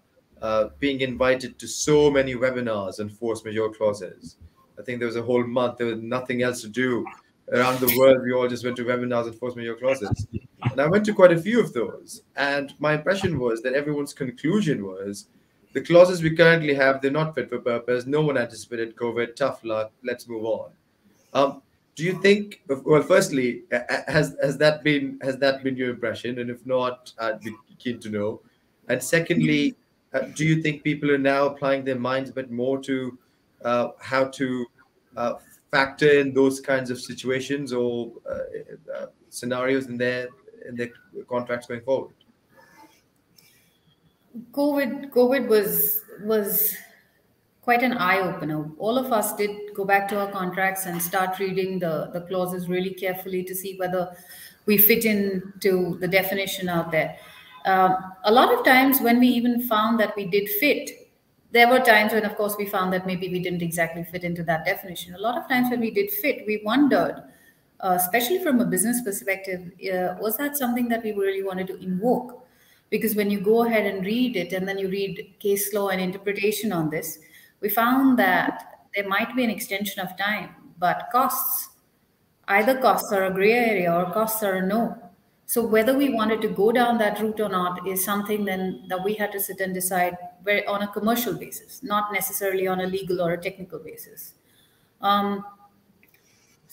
being invited to so many webinars on force majeure clauses. I think there was a whole month, there was nothing else to do. Around the world, we all just went to webinars on force majeure clauses. And I went to quite a few of those. And my impression was that everyone's conclusion was, the clauses we currently have, they're not fit for purpose. No one anticipated COVID, tough luck, let's move on. Do you think, well, firstly, has that been your impression? And if not, I'd be keen to know. And secondly, do you think people are now applying their minds a bit more to how to factor in those kinds of situations or scenarios in their contracts going forward? COVID was quite an eye-opener. All of us did go back to our contracts and start reading the clauses really carefully to see whether we fit into the definition out there. A lot of times when we even found that we did fit, there were times when, of course, we found that maybe we didn't exactly fit into that definition. A lot of times when we did fit, we wondered, especially from a business perspective, was that something that we really wanted to invoke? Because when you go ahead and read it, and then you read case law and interpretation on this, we found that there might be an extension of time, but costs, either costs are a gray area or costs are a no. So whether we wanted to go down that route or not is something then that we had to sit and decide on a commercial basis, not necessarily on a legal or a technical basis. So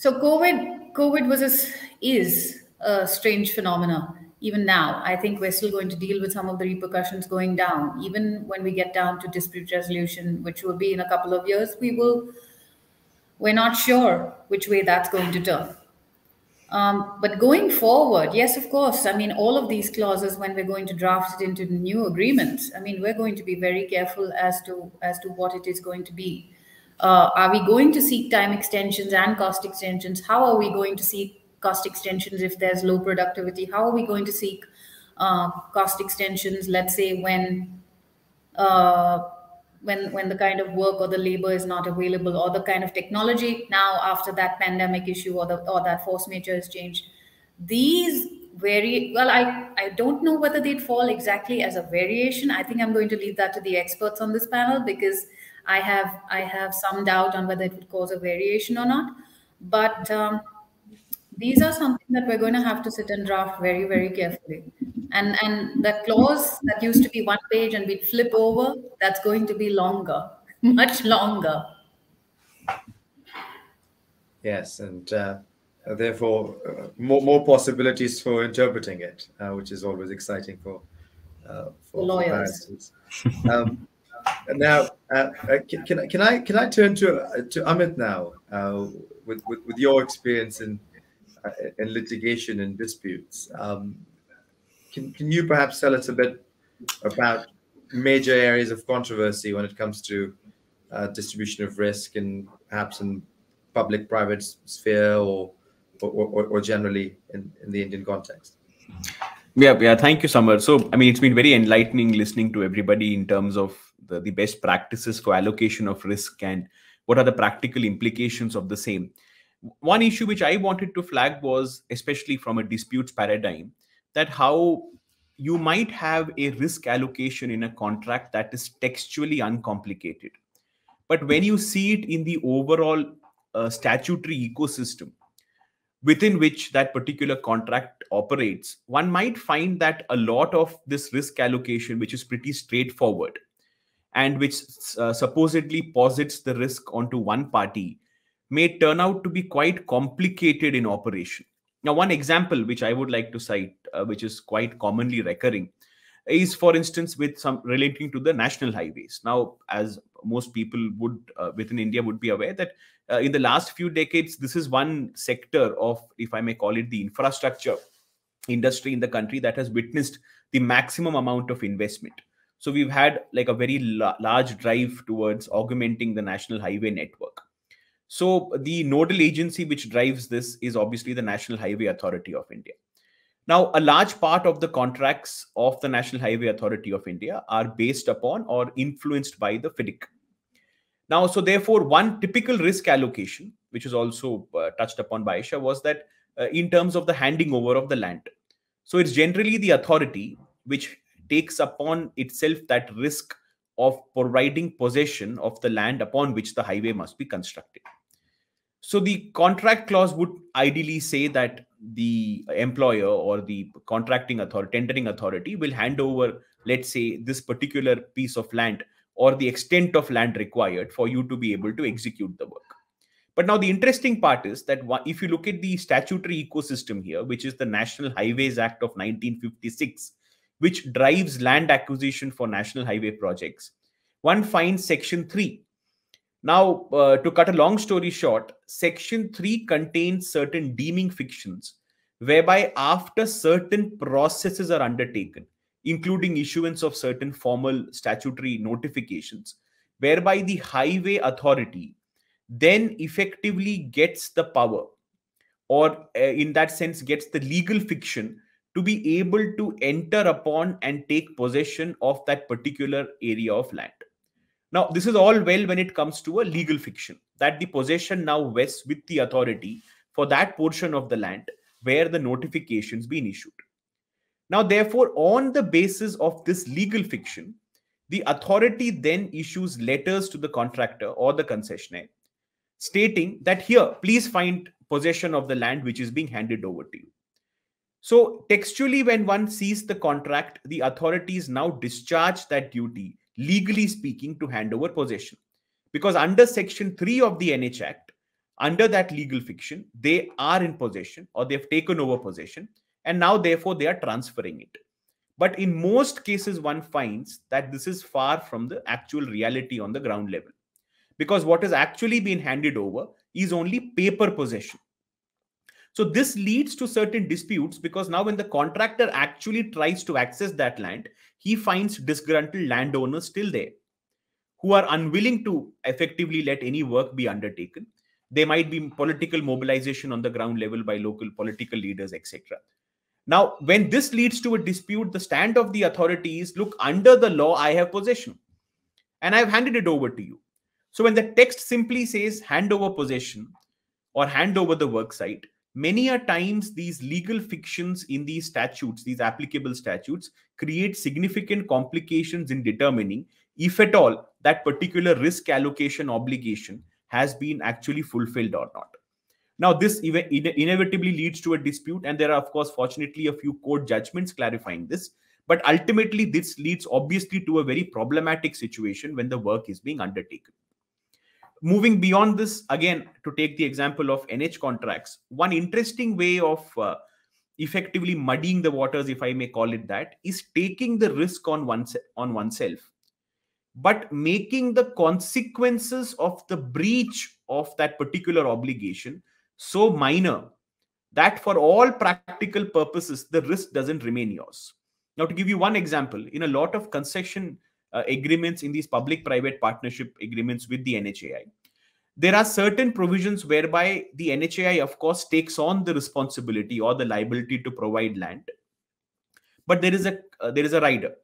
COVID is a strange phenomena. Even now, I think we're still going to deal with some of the repercussions going down. Even when we get down to dispute resolution, which will be in a couple of years, we're not sure which way that's going to turn. But going forward, yes, of course, I mean, all of these clauses, when we're going to draft it into the new agreements, I mean, we're going to be very careful as to what it is going to be. Are we going to seek time extensions and cost extensions? How are we going to seek cost extensions if there's low productivity? How are we going to seek cost extensions, let's say, when the kind of work or the labor is not available, or the kind of technology now after that pandemic issue or that force majeure has changed? These vary. Well, I don't know whether they'd fall exactly as a variation. I think I'm going to leave that to the experts on this panel, because I have some doubt on whether it would cause a variation or not. But these are something that we're going to have to sit and draft very, very carefully. And that clause that used to be one page and we'd flip over, that's going to be longer, much longer. Yes, and therefore more possibilities for interpreting it, which is always exciting for lawyers. Now, can I turn to Amit now, with your experience in litigation and disputes? Can you perhaps tell us a bit about major areas of controversy when it comes to distribution of risk, and perhaps in public-private sphere or generally in the Indian context? Yeah. Thank you, Samar. So, I mean, it's been very enlightening listening to everybody in terms of the best practices for allocation of risk and what are the practical implications of the same. One issue which I wanted to flag was, especially from a disputes paradigm, that how you might have a risk allocation in a contract that is textually uncomplicated. But when you see it in the overall statutory ecosystem within which that particular contract operates, one might find that a lot of this risk allocation, which is pretty straightforward and which supposedly posits the risk onto one party, may turn out to be quite complicated in operation. Now, one example which I would like to cite, which is quite commonly recurring, is, for instance, with some relating to the national highways. Now, as most people would within India would be aware, that in the last few decades, this is one sector of, if I may call it, the infrastructure industry in the country that has witnessed the maximum amount of investment. So we've had like a very large drive towards augmenting the national highway network. So the nodal agency which drives this is obviously the National Highway Authority of India. Now, a large part of the contracts of the National Highway Authority of India are based upon or influenced by the FIDIC. Now, so therefore, one typical risk allocation, which is also touched upon by Aisha, was that in terms of the handing over of the land. So it's generally the authority which takes upon itself that risk of providing possession of the land upon which the highway must be constructed. So the contract clause would ideally say that the employer or the contracting authority, tendering authority, will hand over, let's say, this particular piece of land or the extent of land required for you to be able to execute the work. But now the interesting part is that if you look at the statutory ecosystem here, which is the National Highways Act of 1956, which drives land acquisition for national highway projects, one finds Section 3. Now, to cut a long story short, Section 3 contains certain deeming fictions, whereby after certain processes are undertaken, including issuance of certain formal statutory notifications, whereby the highway authority then effectively gets the power or in that sense gets the legal fiction to be able to enter upon and take possession of that particular area of land. Now, this is all well when it comes to a legal fiction, that the possession now vests with the authority for that portion of the land where the notification's been issued. Now, therefore, on the basis of this legal fiction, the authority then issues letters to the contractor or the concessionaire stating that here, please find possession of the land which is being handed over to you. So textually, when one sees the contract, the authorities now discharge that duty, legally speaking, to hand over possession. Because under Section 3 of the NH Act, under that legal fiction, they are in possession or they've taken over possession, and now therefore they are transferring it. But in most cases, one finds that this is far from the actual reality on the ground level. Because what has actually been handed over is only paper possession. So this leads to certain disputes, because now when the contractor actually tries to access that land, he finds disgruntled landowners still there who are unwilling to effectively let any work be undertaken. There might be political mobilization on the ground level by local political leaders, etc. Now, when this leads to a dispute, the stand of the authority is, look, under the law, I have possession and I've handed it over to you. So when the text simply says hand over possession or hand over the work site, many a times these legal fictions in these statutes, these applicable statutes, create significant complications in determining if at all that particular risk allocation obligation has been actually fulfilled or not. Now, this inevitably leads to a dispute, and there are, of course, fortunately, a few court judgments clarifying this. But ultimately, this leads obviously to a very problematic situation when the work is being undertaken. Moving beyond this, again, to take the example of NH contracts, one interesting way of effectively muddying the waters, if I may call it that, is taking the risk on oneself, but making the consequences of the breach of that particular obligation so minor that for all practical purposes, the risk doesn't remain yours. Now, to give you one example, in a lot of concession agreements, in these public-private partnership agreements with the NHAI, there are certain provisions whereby the NHAI, of course, takes on the responsibility or the liability to provide land. But there is a rider.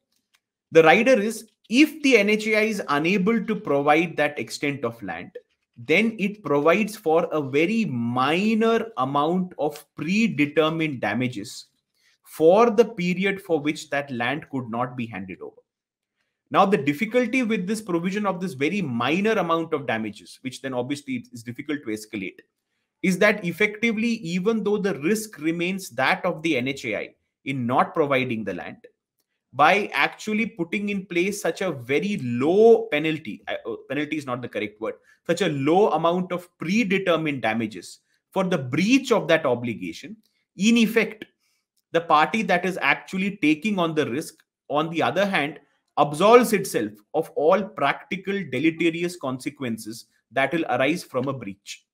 The rider is, if the NHAI is unable to provide that extent of land, then it provides for a very minor amount of predetermined damages for the period for which that land could not be handed over. Now, the difficulty with this provision of this very minor amount of damages, which then obviously is difficult to escalate, is that effectively, even though the risk remains that of the NHAI in not providing the land, by actually putting in place such a very low penalty is not the correct word, such a low amount of predetermined damages for the breach of that obligation, in effect, the party that is actually taking on the risk, on the other hand, absolves itself of all practical deleterious consequences that will arise from a breach.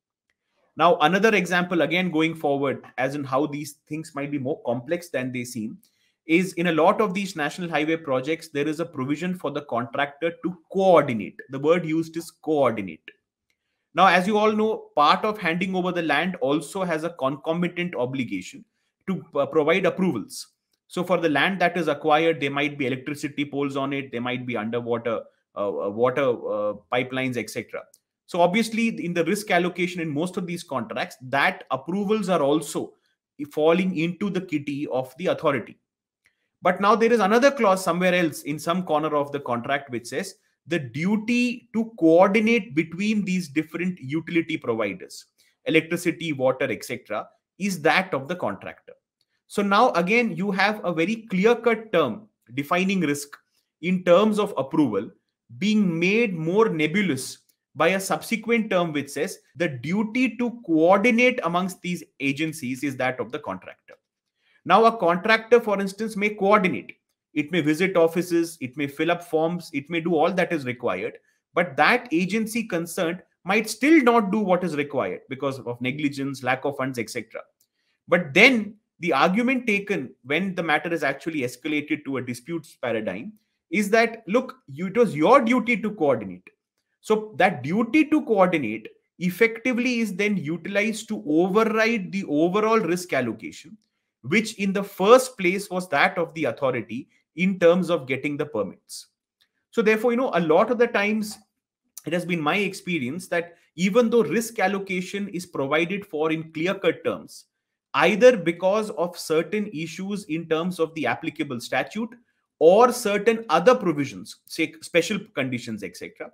Now, another example, again, going forward, as in how these things might be more complex than they seem, is in a lot of these national highway projects, there is a provision for the contractor to coordinate. The word used is coordinate. Now, as you all know, part of handing over the land also has a concomitant obligation to provide approvals. So for the land that is acquired, there might be electricity poles on it, there might be underwater water pipelines, etc. So obviously, in the risk allocation in most of these contracts, that approvals are also falling into the kitty of the authority. But now there is another clause somewhere else in some corner of the contract which says the duty to coordinate between these different utility providers, electricity, water, etc., is that of the contractor. So now again, you have a very clear-cut term defining risk in terms of approval being made more nebulous by a subsequent term which says the duty to coordinate amongst these agencies is that of the contractor. Now, a contractor, for instance, may coordinate. It may visit offices, it may fill up forms, it may do all that is required, but that agency concerned might still not do what is required because of negligence, lack of funds, etc. But then the argument taken when the matter is actually escalated to a disputes paradigm is that, look, it was your duty to coordinate. So that duty to coordinate effectively is then utilized to override the overall risk allocation, which in the first place was that of the authority in terms of getting the permits. So therefore, a lot of the times it has been my experience that even though risk allocation is provided for in clear-cut terms, either because of certain issues in terms of the applicable statute or certain other provisions, say special conditions, etc.,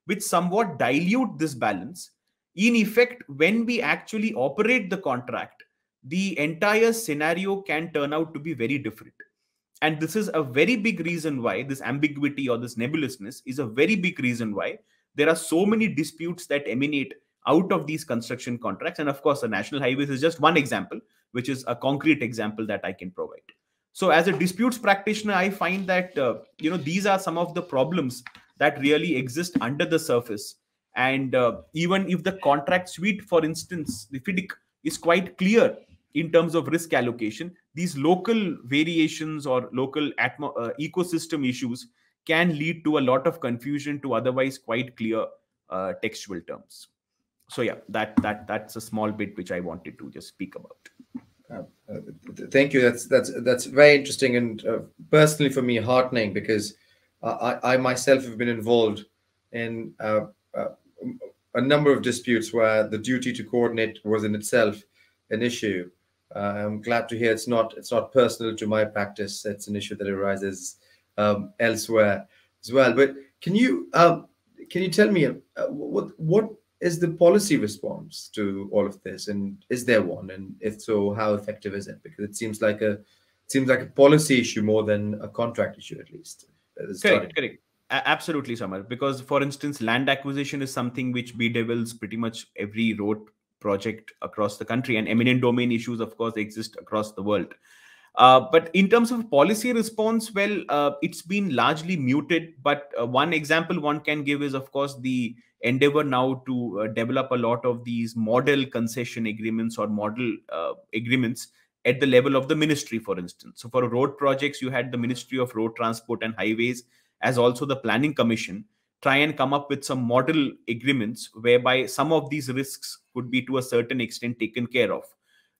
which somewhat dilute this balance, in effect, when we actually operate the contract, the entire scenario can turn out to be very different. And this is a very big reason why this ambiguity or this nebulousness is a very big reason why there are so many disputes that emanate out of these construction contracts. And of course, the national highways is just one example, which is a concrete example that I can provide. So as a disputes practitioner, I find that, these are some of the problems that really exist under the surface. And even if the contract suite, for instance, the FIDIC is quite clear in terms of risk allocation, these local variations or local ecosystem issues can lead to a lot of confusion to otherwise quite clear textual terms. So yeah, that's a small bit which I wanted to just speak about. Thank you. That's very interesting and personally for me heartening, because I myself have been involved in a number of disputes where the duty to coordinate was in itself an issue. I'm glad to hear it's not personal to my practice. It's an issue that arises elsewhere as well. But can you tell me what is the policy response to all of this, and is there one, and if so, how effective is it? Because it seems like a policy issue more than a contract issue, at least. Correct. Absolutely, Samar. Because, for instance, land acquisition is something which bedevils pretty much every road project across the country, and eminent domain issues, of course, exist across the world. But in terms of policy response, well, it's been largely muted. But one example one can give is, of course, the endeavor now to develop a lot of these model concession agreements or model agreements at the level of the ministry, for instance. So for road projects, you had the Ministry of Road Transport and Highways, as also the Planning Commission, try and come up with some model agreements whereby some of these risks could be to a certain extent taken care of.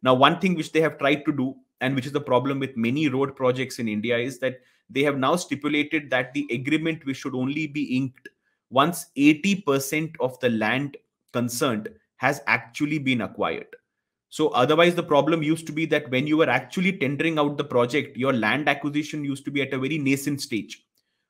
Now, one thing which they have tried to do, and which is the problem with many road projects in India, is that they have now stipulated that the agreement which should only be inked once 80% of the land concerned has actually been acquired. So otherwise, the problem used to be that when you were actually tendering out the project, your land acquisition used to be at a very nascent stage.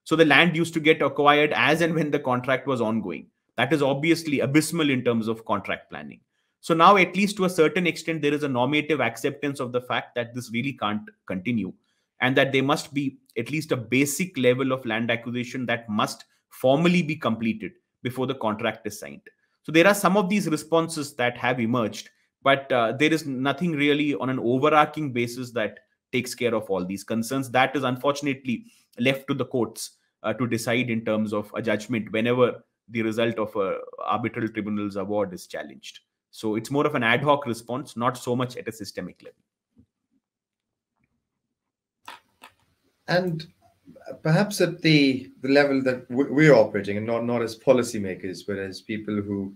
So the land used to get acquired as and when the contract was ongoing. That is obviously abysmal in terms of contract planning. So now, at least to a certain extent, there is a normative acceptance of the fact that this really can't continue, and that there must be at least a basic level of land acquisition that must formally be completed before the contract is signed. So there are some of these responses that have emerged, but there is nothing really on an overarching basis that takes care of all these concerns. That is unfortunately left to the courts to decide in terms of a judgment whenever the result of a arbitral tribunal's award is challenged. So it's more of an ad hoc response, not so much at a systemic level. And perhaps at the level that we're operating, and not as policymakers, but as people who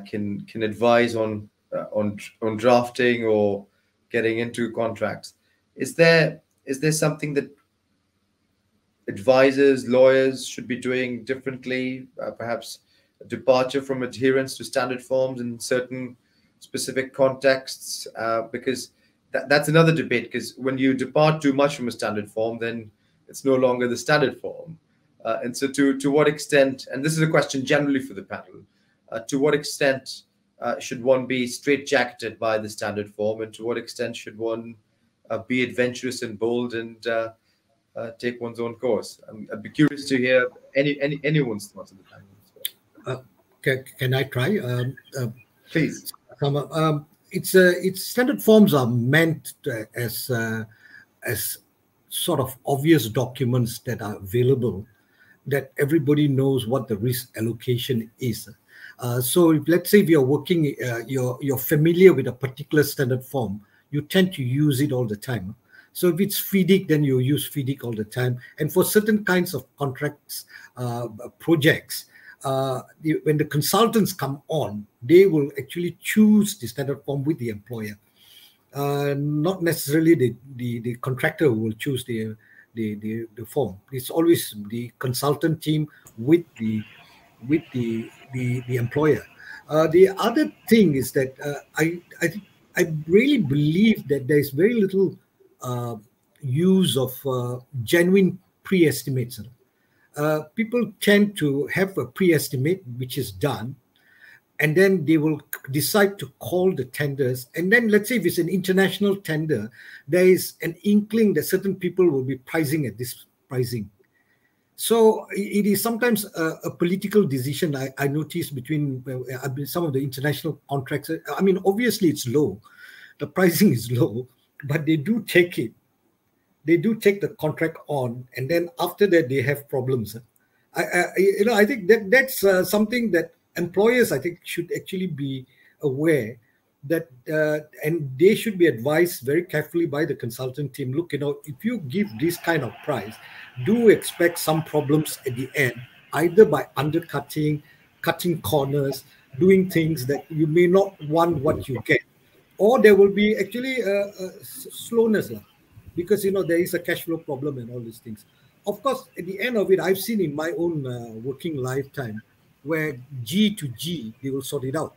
can advise on drafting or getting into contracts, is there something that advisors, lawyers should be doing differently? Perhaps a departure from adherence to standard forms in certain specific contexts, because that's another debate. Because when you depart too much from a standard form, then it's no longer the standard form. And so to what extent, and this is a question generally for the panel, to what extent should one be straitjacketed by the standard form, and to what extent should one be adventurous and bold and take one's own course? I'd be curious to hear anyone's thoughts on the panel. Can I try? Please. It's standard forms are meant as sort of obvious documents that are available, that everybody knows what the risk allocation is. So if, let's say if you're working, you're familiar with a particular standard form, you tend to use it all the time. So if it's FIDIC, then you use FIDIC all the time. And for certain kinds of contracts, projects, when the consultants come on, they will actually choose the standard form with the employer. Not necessarily the contractor will choose the form. It's always the consultant team with the employer. The other thing is that I really believe that there is very little use of genuine pre-estimates. People tend to have a pre-estimate which is done, and then they will decide to call the tenders. And then let's say if it's an international tender, there is an inkling that certain people will be pricing at this pricing. So it is sometimes a political decision I noticed between some of the international contracts. I mean, obviously it's low. The pricing is low, but they do take it. They do take the contract on, and then after that they have problems. I think that's something that employers, I think, should actually be aware that, and they should be advised very carefully by the consultant team. Look, if you give this kind of price, do expect some problems at the end, either by undercutting, cutting corners, doing things that you may not want what you get, or there will be actually slowness. Because there is a cash flow problem and all these things. Of course, at the end of it, I've seen in my own working lifetime where G to G, they will sort it out.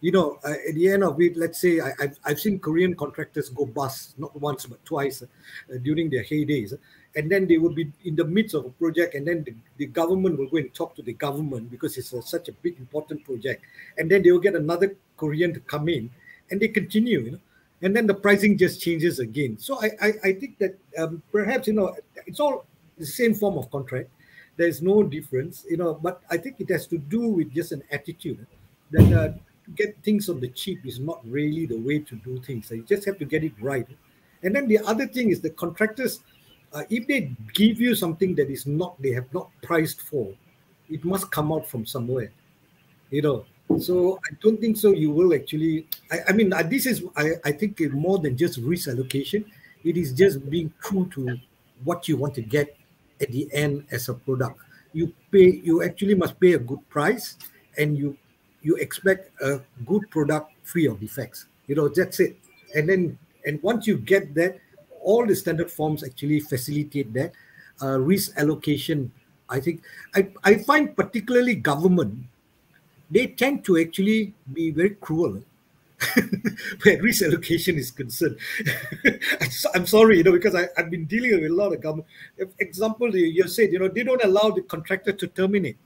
At the end of it, let's say I've seen Korean contractors go bust, not once but twice during their heydays. And then they will be in the midst of a project, and then the government will go and talk to the government because it's such a big, important project. And then they will get another Korean to come in, and they continue, and then the pricing just changes again. So I think that perhaps, it's all the same form of contract. There's no difference, but I think it has to do with just an attitude that get things on the cheap is not really the way to do things. So you just have to get it right. And then the other thing is the contractors, if they give you something that is not, they have not priced for, it must come out from somewhere, So I don't think so. You will actually. I mean, this is. I think more than just risk allocation. It is just being true to what you want to get at the end as a product. You pay. You actually must pay a good price, and you expect a good product free of defects. That's it. And once you get that, all the standard forms actually facilitate that risk allocation. I think I find particularly government, they tend to actually be very cruel where risk allocation is concerned. I'm sorry, because I've been dealing with a lot of government. Example, you said, they don't allow the contractor to terminate.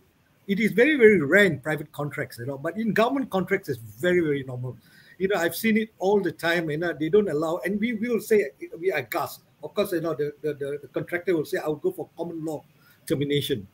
It is very, very rare in private contracts, but in government contracts, it's very, very normal. I've seen it all the time, they don't allow, and we will say, we are aghast. Of course, the contractor will say, I will go for common law termination,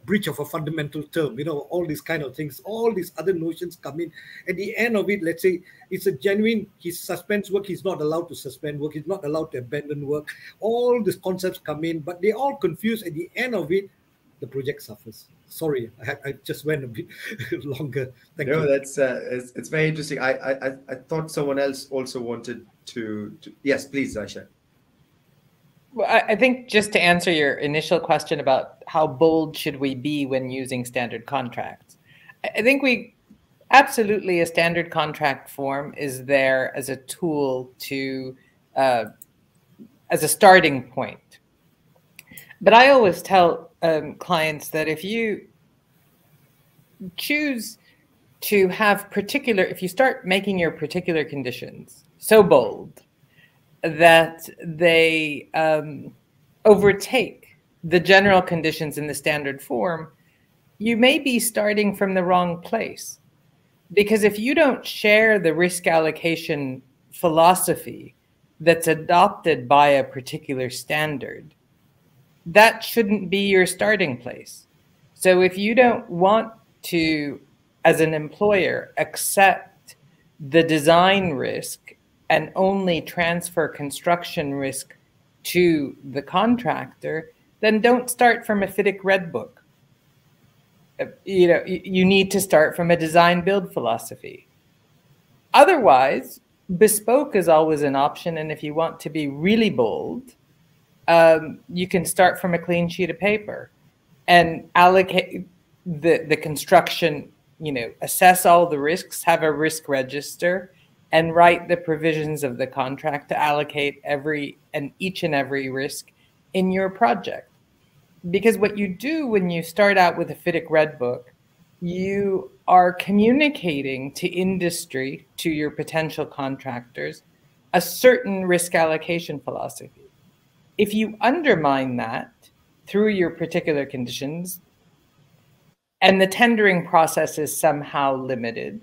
breach of a fundamental term, all these kind of things, all these other notions come in. At the end of it, let's say it's a genuine, he suspends work, he's not allowed to suspend work, he's not allowed to abandon work. All these concepts come in, but they all confuse. At the end of it, the project suffers. Sorry, I just went a bit longer. Thank you. That's it's very interesting. I thought someone else also wanted to yes, please, Aisha. Well, I think just to answer your initial question about how bold should we be when using standard contracts, I think absolutely a standard contract form is there as a tool to, as a starting point. But I always tell clients that if you choose to have if you start making your particular conditions so bold that they overtake the general conditions in the standard form, you may be starting from the wrong place. Because if you don't share the risk allocation philosophy that's adopted by a particular standard, that shouldn't be your starting place. So if you don't want to, as an employer, accept the design risk and only transfer construction risk to the contractor, then don't start from a FIDIC red book. You need to start from a design build philosophy. Otherwise, bespoke is always an option. And if you want to be really bold, you can start from a clean sheet of paper and the construction, assess all the risks, have a risk register, and write the provisions of the contract to allocate each and every risk in your project. Because what you do when you start out with a FIDIC Red Book, you are communicating to industry, to your potential contractors, a certain risk allocation philosophy. If you undermine that through your particular conditions, and the tendering process is somehow limited,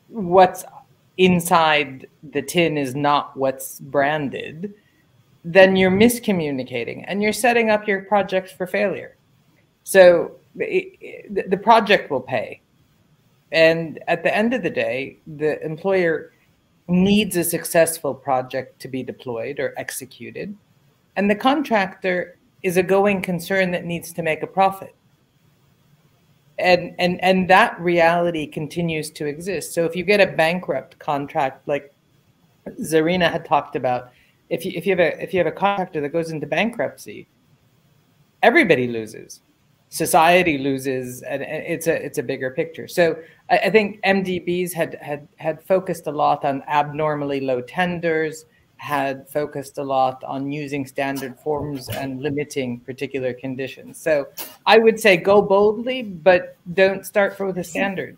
what's inside the tin is not what's branded, then you're miscommunicating and you're setting up your project for failure. So the project will pay. And at the end of the day, the employer needs a successful project to be deployed or executed. And the contractor is a going concern that needs to make a profit. And that reality continues to exist. So if you get a bankrupt contract, like Zarina had talked about, if you have a contractor that goes into bankruptcy, everybody loses. Society loses, and it's a bigger picture. So I think MDBs had focused a lot on abnormally low tenders, had focused a lot on using standard forms and limiting particular conditions. So I would say go boldly, but don't start with a standard.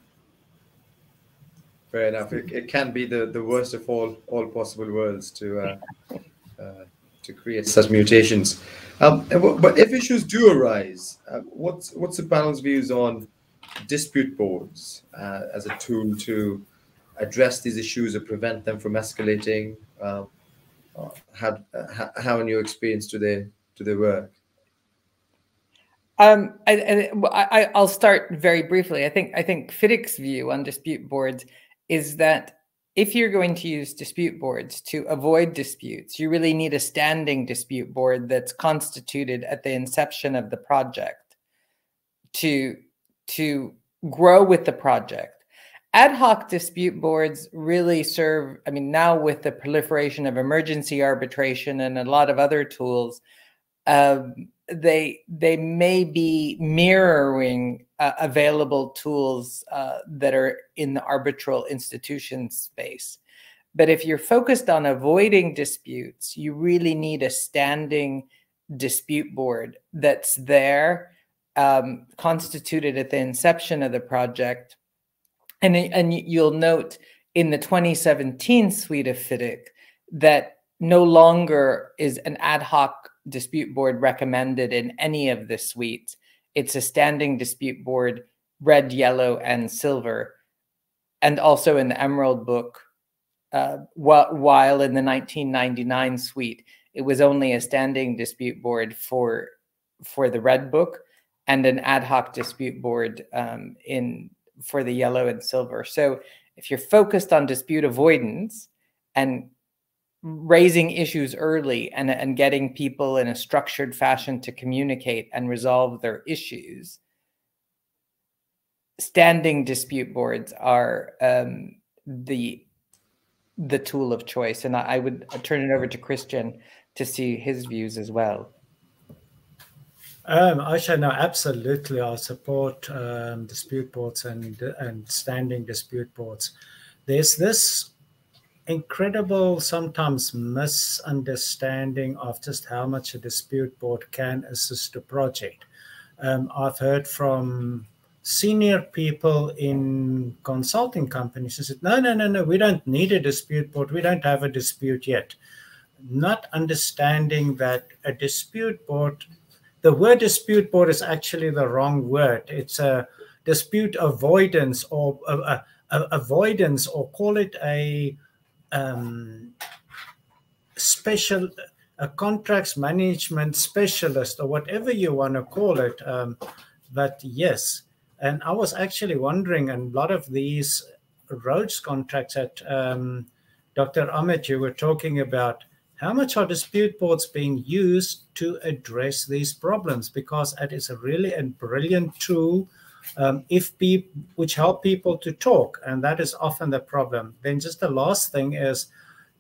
Fair enough. It can be the worst of all possible worlds to create such mutations. But if issues do arise, what's the panel's views on dispute boards as a tool to address these issues or prevent them from escalating? How in your experience do they work? I'll start very briefly. I think FIDIC's view on dispute boards is that if you're going to use dispute boards to avoid disputes, you really need a standing dispute board that's constituted at the inception of the project to grow with the project. Ad hoc dispute boards really serve, now with the proliferation of emergency arbitration and a lot of other tools, they may be mirroring available tools that are in the arbitral institution space. But if you're focused on avoiding disputes, you really need a standing dispute board that's there, constituted at the inception of the project. And you'll note in the 2017 suite of FIDIC that no longer is an ad hoc dispute board recommended in any of the suites. It's a standing dispute board, red, yellow, and silver. And also in the Emerald book, while in the 1999 suite, it was only a standing dispute board for the red book and an ad hoc dispute board for the yellow and silver. So if you're focused on dispute avoidance and raising issues early and getting people in a structured fashion to communicate and resolve their issues, standing dispute boards are the tool of choice. And I would turn it over to Christiaan to see his views as well. Aisha, no, absolutely. I support dispute boards and standing dispute boards. There's this incredible, sometimes misunderstanding of just how much a dispute board can assist a project. I've heard from senior people in consulting companies who said, no, we don't need a dispute board. We don't have a dispute yet. Not understanding that a dispute board, the word dispute board is actually the wrong word. It's a dispute avoidance or avoidance, or call it a contracts management specialist, or whatever you want to call it. But yes, and I was actually wondering, and a lot of these roads contracts that Dr. Amit, you were talking about, how much are dispute boards being used to address these problems? Because it is really a brilliant tool which help people to talk, and that is often the problem. Then just the last thing is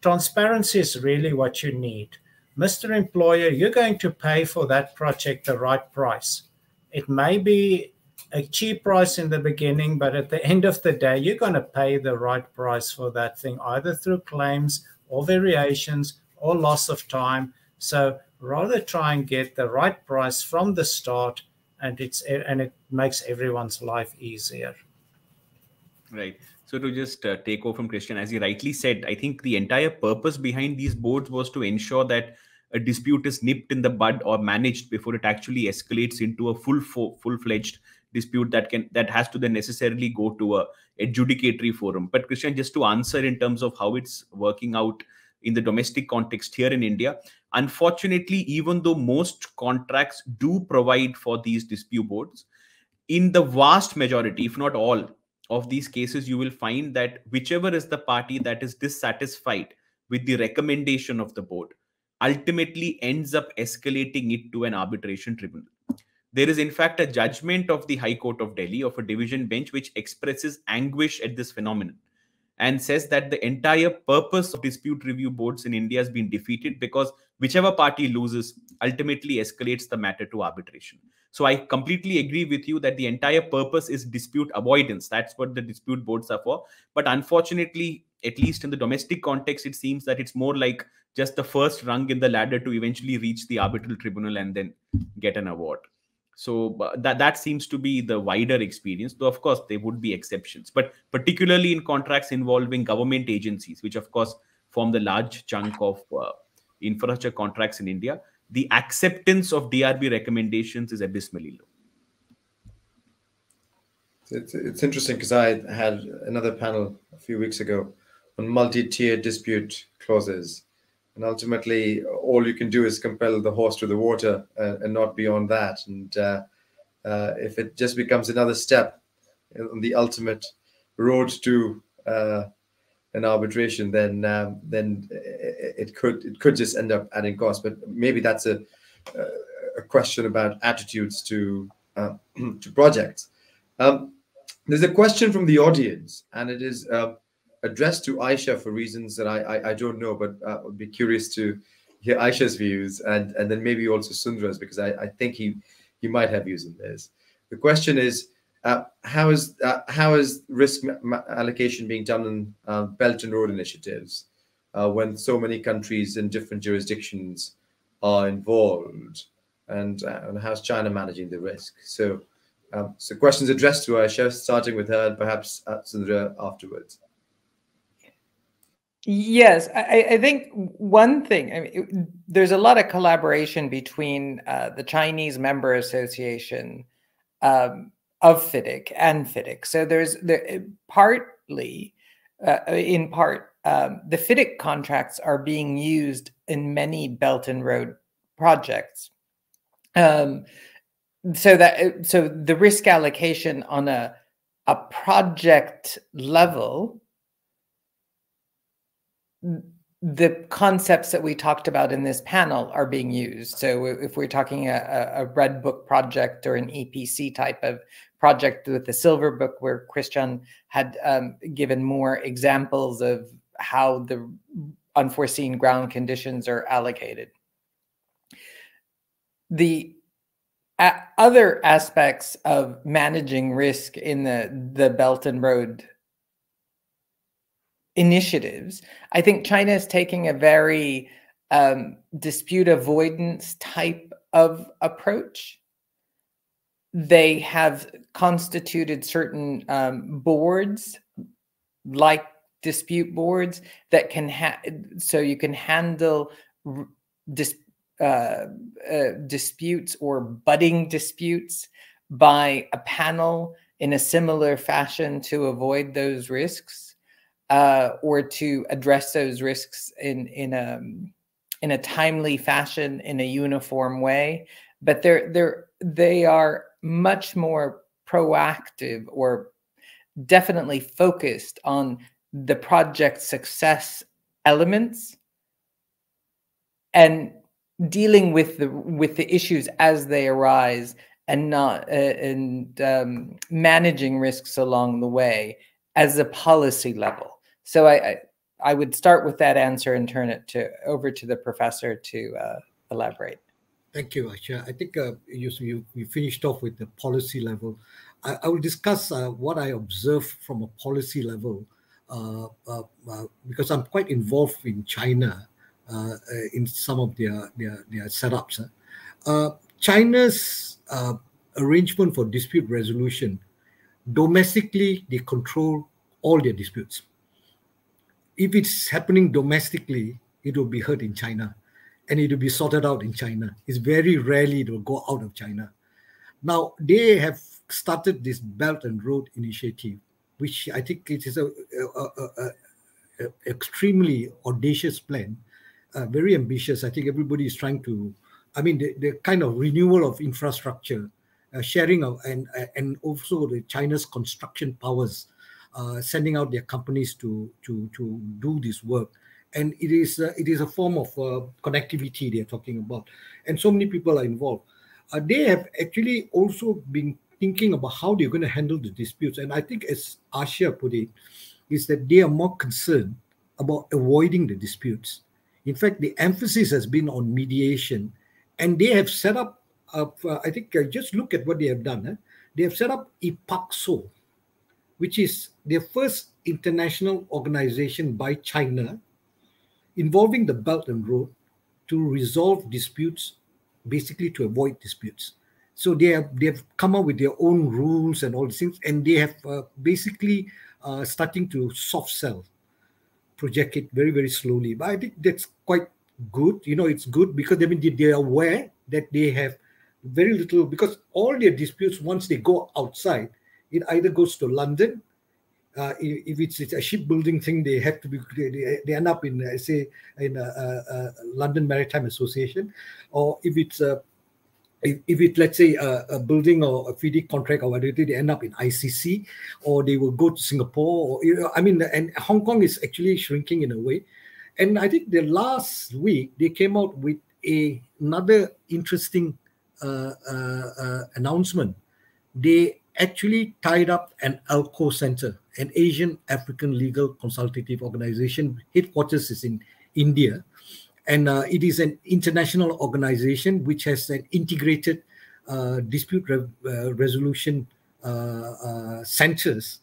transparency is really what you need. Mr. Employer, you're going to pay for that project the right price. It may be a cheap price in the beginning, but at the end of the day, you're going to pay the right price for that thing, either through claims or variations or loss of time. So rather try and get the right price from the start, and it makes everyone's life easier. Right. So to just take over from Christiaan, as he rightly said, I think the entire purpose behind these boards was to ensure that a dispute is nipped in the bud or managed before it actually escalates into a full-fledged dispute that has to then necessarily go to a adjudicatory forum. But Christiaan, just to answer in terms of how it's working out in the domestic context here in India, unfortunately, even though most contracts do provide for these dispute boards, in the vast majority, if not all, of these cases, you will find that whichever is the party that is dissatisfied with the recommendation of the board ultimately ends up escalating it to an arbitration tribunal. There is in fact a judgment of the High Court of Delhi of a division bench which expresses anguish at this phenomenon and says that the entire purpose of dispute review boards in India has been defeated because whichever party loses ultimately escalates the matter to arbitration. So I completely agree with you that the entire purpose is dispute avoidance. That's what the dispute boards are for. But unfortunately, at least in the domestic context, it seems that it's more like just the first rung in the ladder to eventually reach the arbitral tribunal and then get an award. So that seems to be the wider experience, though of course there would be exceptions, but particularly in contracts involving government agencies, which of course form the large chunk of infrastructure contracts in India, the acceptance of DRB recommendations is abysmally low. It's interesting because I had another panel a few weeks ago on multi-tier dispute clauses. And ultimately, all you can do is compel the horse to the water and not beyond that. And if it just becomes another step on the ultimate road to an arbitration, then it could just end up adding cost. But maybe that's a question about attitudes to projects. There's a question from the audience, and it is addressed to Aisha for reasons that I don't know, but I would be curious to hear Aisha's views and then maybe also Sundra's, because I think he might have views on this. The question is, how is risk allocation being done in Belt and Road initiatives when so many countries in different jurisdictions are involved, and how's China managing the risk? So questions addressed to Aisha, starting with her and perhaps Sundra afterwards. Yes, I think one thing, I mean, there's a lot of collaboration between the Chinese Member Association of FIDIC and FIDIC. So there's partly, in part, the FIDIC contracts are being used in many Belt and Road projects. So the risk allocation on a project level, the concepts that we talked about in this panel are being used. So if we're talking a Red Book project or an EPC type of project with the Silver Book, where Christiaan had given more examples of how the unforeseen ground conditions are allocated. The other aspects of managing risk in the Belt and Road initiatives, I think China is taking a very dispute avoidance type of approach. They have constituted certain boards, like dispute boards, that can so you can handle disputes or budding disputes by a panel in a similar fashion to avoid those risks. Or to address those risks in a timely fashion, in a uniform way, but they are much more proactive, or definitely focused on the project success elements and dealing with the issues as they arise, and not managing risks along the way as a policy level. So I would start with that answer and turn it over to the professor to elaborate. Thank you, Aisha. I think you finished off with the policy level. I will discuss what I observe from a policy level because I'm quite involved in China in some of their setups. China's arrangement for dispute resolution, domestically, they control all their disputes. If it's happening domestically, it will be heard in China and it will be sorted out in China. It's very rarely it will go out of China. Now, they have started this Belt and Road Initiative, which I think it is a extremely audacious plan, very ambitious. I think everybody is trying to, I mean, the kind of renewal of infrastructure, sharing of, and also the China's construction powers, sending out their companies to do this work. And it is a form of connectivity they're talking about. And so many people are involved. They have actually also been thinking about how they're going to handle the disputes. And I think, as Aisha put it, is that they are more concerned about avoiding the disputes. In fact, the emphasis has been on mediation. And they have set up, I think, just look at what they have done. They have set up IPACSO, which is their first international organization by China involving the Belt and Road to resolve disputes, basically to avoid disputes. So they have come up with their own rules and all these things, and they have basically starting to soft sell, project it very, very slowly. But I think that's quite good. You know, it's good because they are aware that they have very little, because all their disputes, once they go outside, it either goes to London. If it's a shipbuilding thing, they have to be. They end up in, say, in London Maritime Association, or if it's let's say a building or a FIDIC contract or whatever, they end up in ICC, or they will go to Singapore, or I mean, and Hong Kong is actually shrinking in a way. And I think the last week they came out with another interesting announcement. They actually tied up an ALCO Center, an Asian African Legal Consultative Organization. Headquarters is in India. And it is an international organization which has an integrated dispute resolution centers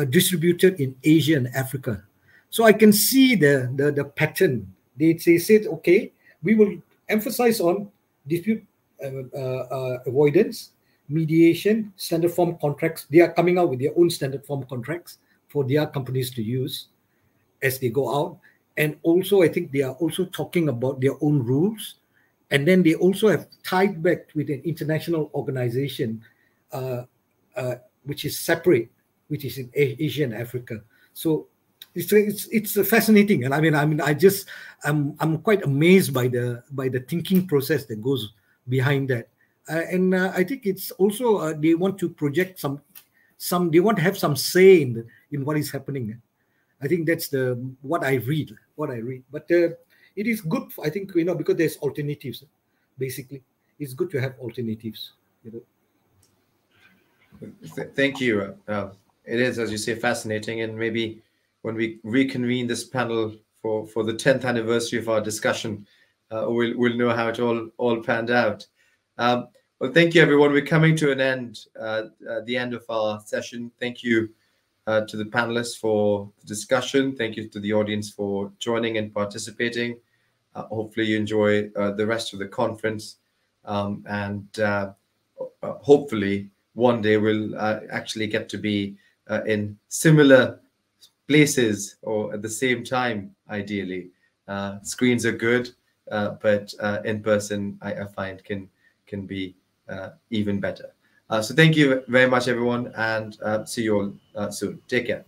distributed in Asia and Africa. So I can see the pattern. They said, okay, we will emphasize on dispute avoidance, mediation, standard form contracts. They are coming out with their own standard form contracts for their companies to use as they go out. And also, I think they are also talking about their own rules. And then they also have tied back with an international organization, which is separate, which is in Asia and Africa. So it's fascinating. And I mean, I'm quite amazed by the thinking process that goes behind that. And I think it's also they want to project some they want to have some say in what is happening. I think that's what I read. But it is good, I think, because there's alternatives. Basically, it's good to have alternatives. Thank you. It is, as you say, fascinating, and maybe when we reconvene this panel for the 10th anniversary of our discussion, we'll know how it all panned out. Well, thank you, everyone. We're coming to an end, the end of our session. Thank you to the panelists for the discussion. Thank you to the audience for joining and participating. Hopefully you enjoy the rest of the conference. And hopefully one day we'll actually get to be in similar places or at the same time, ideally. Screens are good, but in person, I find can be even better. So thank you very much, everyone, and see you all soon. Take care.